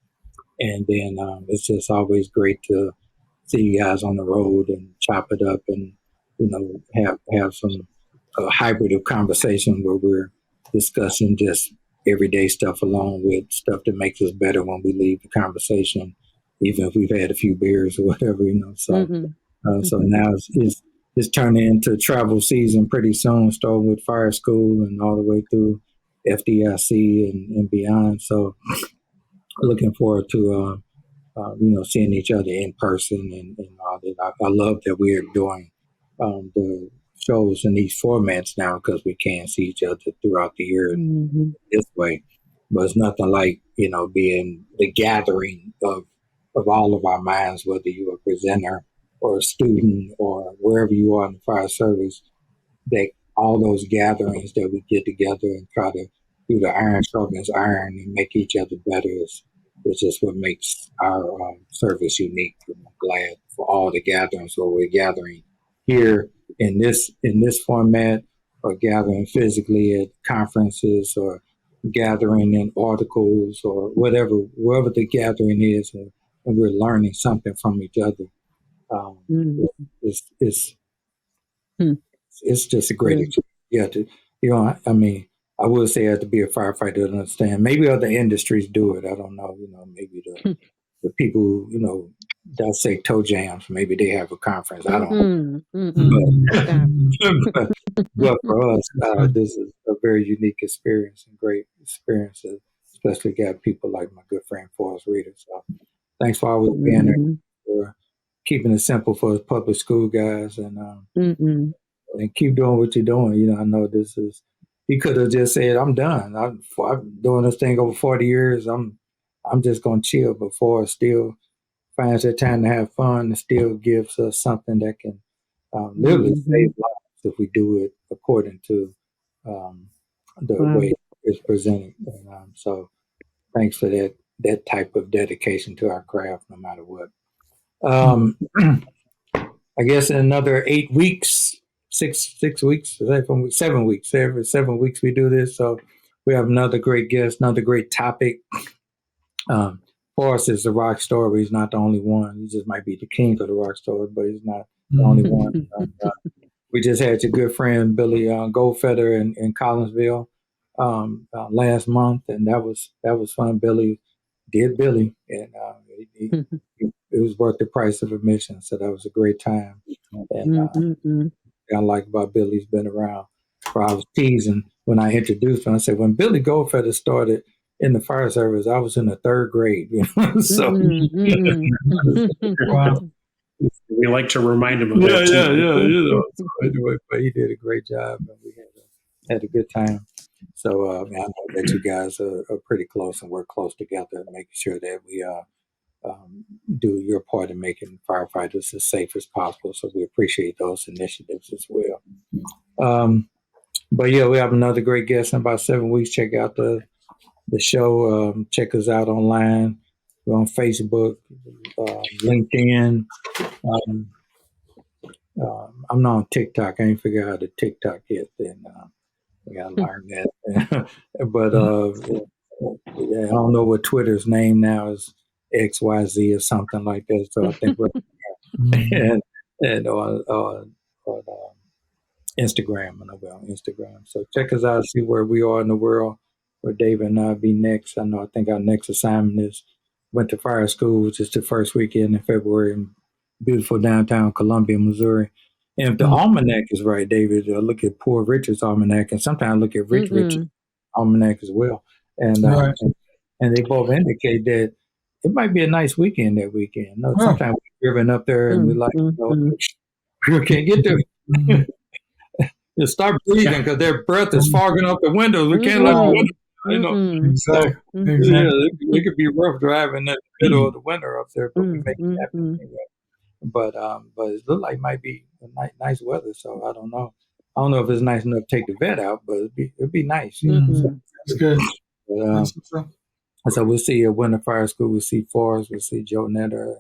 And then it's just always great to see you guys on the road and chop it up, and have some hybrid of conversation where we're discussing just everyday stuff along with stuff that makes us better when we leave the conversation, even if we've had a few beers or whatever. So Mm-hmm. so now it's turning into travel season pretty soon, starting with fire school and all the way through FDIC and beyond. So looking forward to seeing each other in person, and all that. I love that we're doing the shows in these formats now because we can see each other throughout the year Mm-hmm. this way. But it's nothing like being the gathering of all of our minds, whether you're a presenter or a student or wherever you are in the fire service, that all those gatherings that we get together and try to do the iron sharpens iron and make each other better is just what makes our service unique. And I'm glad for all the gatherings where we're gathering here in this format, or gathering physically at conferences, or gathering in articles, or wherever the gathering is, and we're learning something from each other. Um, Mm-hmm. it's Hmm. it's just a great Good. experience. Yeah, I mean, I would say I have to be a firefighter to understand. Maybe other industries do it. I don't know. Maybe the people, that say toe jams, maybe they have a conference. I don't Mm-mm. Mm-mm. know. Stop. But, but for us, this is a very unique experience and great experience, especially got people like my good friend Forrest Reader. So thanks for always being there, Mm-hmm. for keeping it simple for us public school guys, and Mm-mm. keep doing what you're doing. I know this is he could have just said, "I'm done. I'm doing this thing over 40 years. I'm just gonna chill." But Forrest still finds that time to have fun and still gives us something that can literally Mm-hmm. save lives if we do it according to um, the Wow. way it's presented. And, so thanks for that type of dedication to our craft, no matter what. I guess in another 8 weeks, six weeks, is that from 7 weeks? Every 7 weeks we do this, so we have another great guest, another great topic. Forrest is the rock star, but he's not the only one. He just might be the king of the rock stars, but he's not the only one. We just had your good friend Billy Goldfeather in Collinsville last month, and that was fun. Billy did Billy, and it was worth the price of admission. So that was a great time. And I like about Billy's been around. For I was teasing when I introduced him. I said when Billy Goldfeather started in the fire service, I was in the third grade. You know? So Wow. We like to remind him of yeah, that too. yeah. You know. So anyway, but he did a great job, and we had a good time. So I know that you guys are pretty close and work close together, making sure that we do your part in making firefighters as safe as possible. So we appreciate those initiatives as well. But yeah, we have another great guest in about 7 weeks. Check out the show. Check us out online. We're on Facebook, LinkedIn. I'm not on TikTok. I ain't figured out how to TikTok yet. Then we gotta learn that. But I don't know what Twitter's name now is. XYZ or something like that. So I think we're and on Instagram, and I'll be on Instagram. So check us out, see where we are in the world, where David and I be next. I think our next assignment is went to fire school, which is the first weekend in February in beautiful downtown Columbia, Missouri. And if the almanac is right, David, look at Poor Richard's almanac, and sometimes look at Rich Richard's almanac as well. And, Right. and they both indicate that it might be a nice weekend that weekend. No, sometimes we're driven up there and we're like, you can't get there. Just start breathing because their breath is fogging up the windows. We can't let the window, Exactly. So, yeah, it could be rough driving in the middle of the winter up there, but we make it happen anyway. But it looked like it might be nice weather, so I don't know. I don't know if it's nice enough to take the vet out, but it'd be nice. You know? So, That's good. but, so we'll see at Winter Fire School. We'll see Forrest. We'll see Joe Netter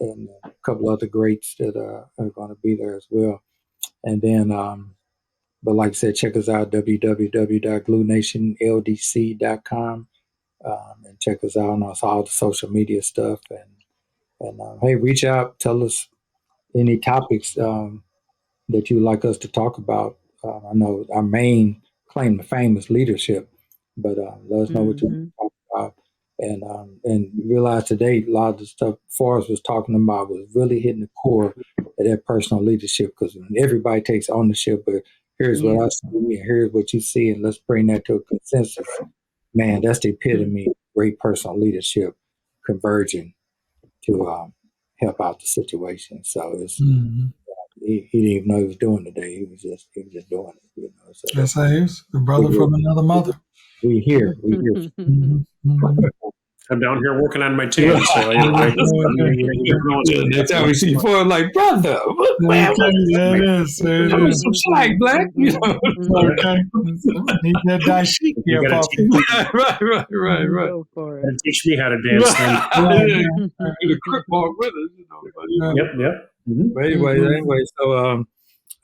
and a couple other greats that are going to be there as well. And then, but like I said, check us out, www.gluenationldc.com, and check us out on all the social media stuff. And hey, reach out, tell us any topics that you'd like us to talk about. I know our main claim to fame is leadership, but let us know what you want to talk about. And realize today a lot of the stuff Forrest was talking about was really hitting the core of that personal leadership, because everybody takes ownership, but here's what I see and here's what you see, and let's bring that to a consensus. Man, that's the epitome of great personal leadership converging to help out the situation. So it's he didn't even know he was doing it today. He was just doing it. You know, so that's how he is. The brother from another mother. We here. I'm down here working on my tan, so next time we see Ford, like, brother, there it is. Some slack, black. You know, okay. Need that dashiki here, Poppy. Right. Go for it. And teach me how to dance then. The crook walk with us, you know. Yep. But anyway, so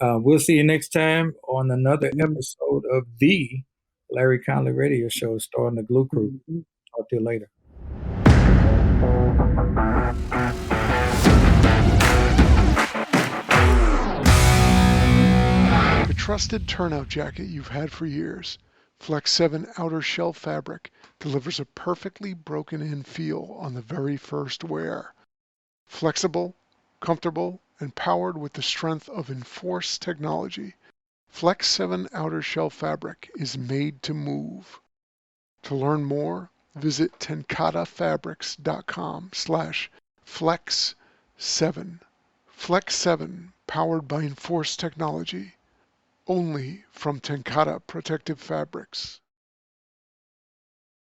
we'll see you next time on another episode of the Larry Conley Radio Show, starring the G.L.U.E crew. Talk to you later. The trusted turnout jacket you've had for years, Flex 7 outer shell fabric delivers a perfectly broken-in feel on the very first wear. Flexible, comfortable, and powered with the strength of Enforce technology, Flex 7 outer shell fabric is made to move. To learn more, visit tenkatafabrics.com/flex7. Flex 7, powered by Enforce technology. only from Tenkata Protective Fabrics.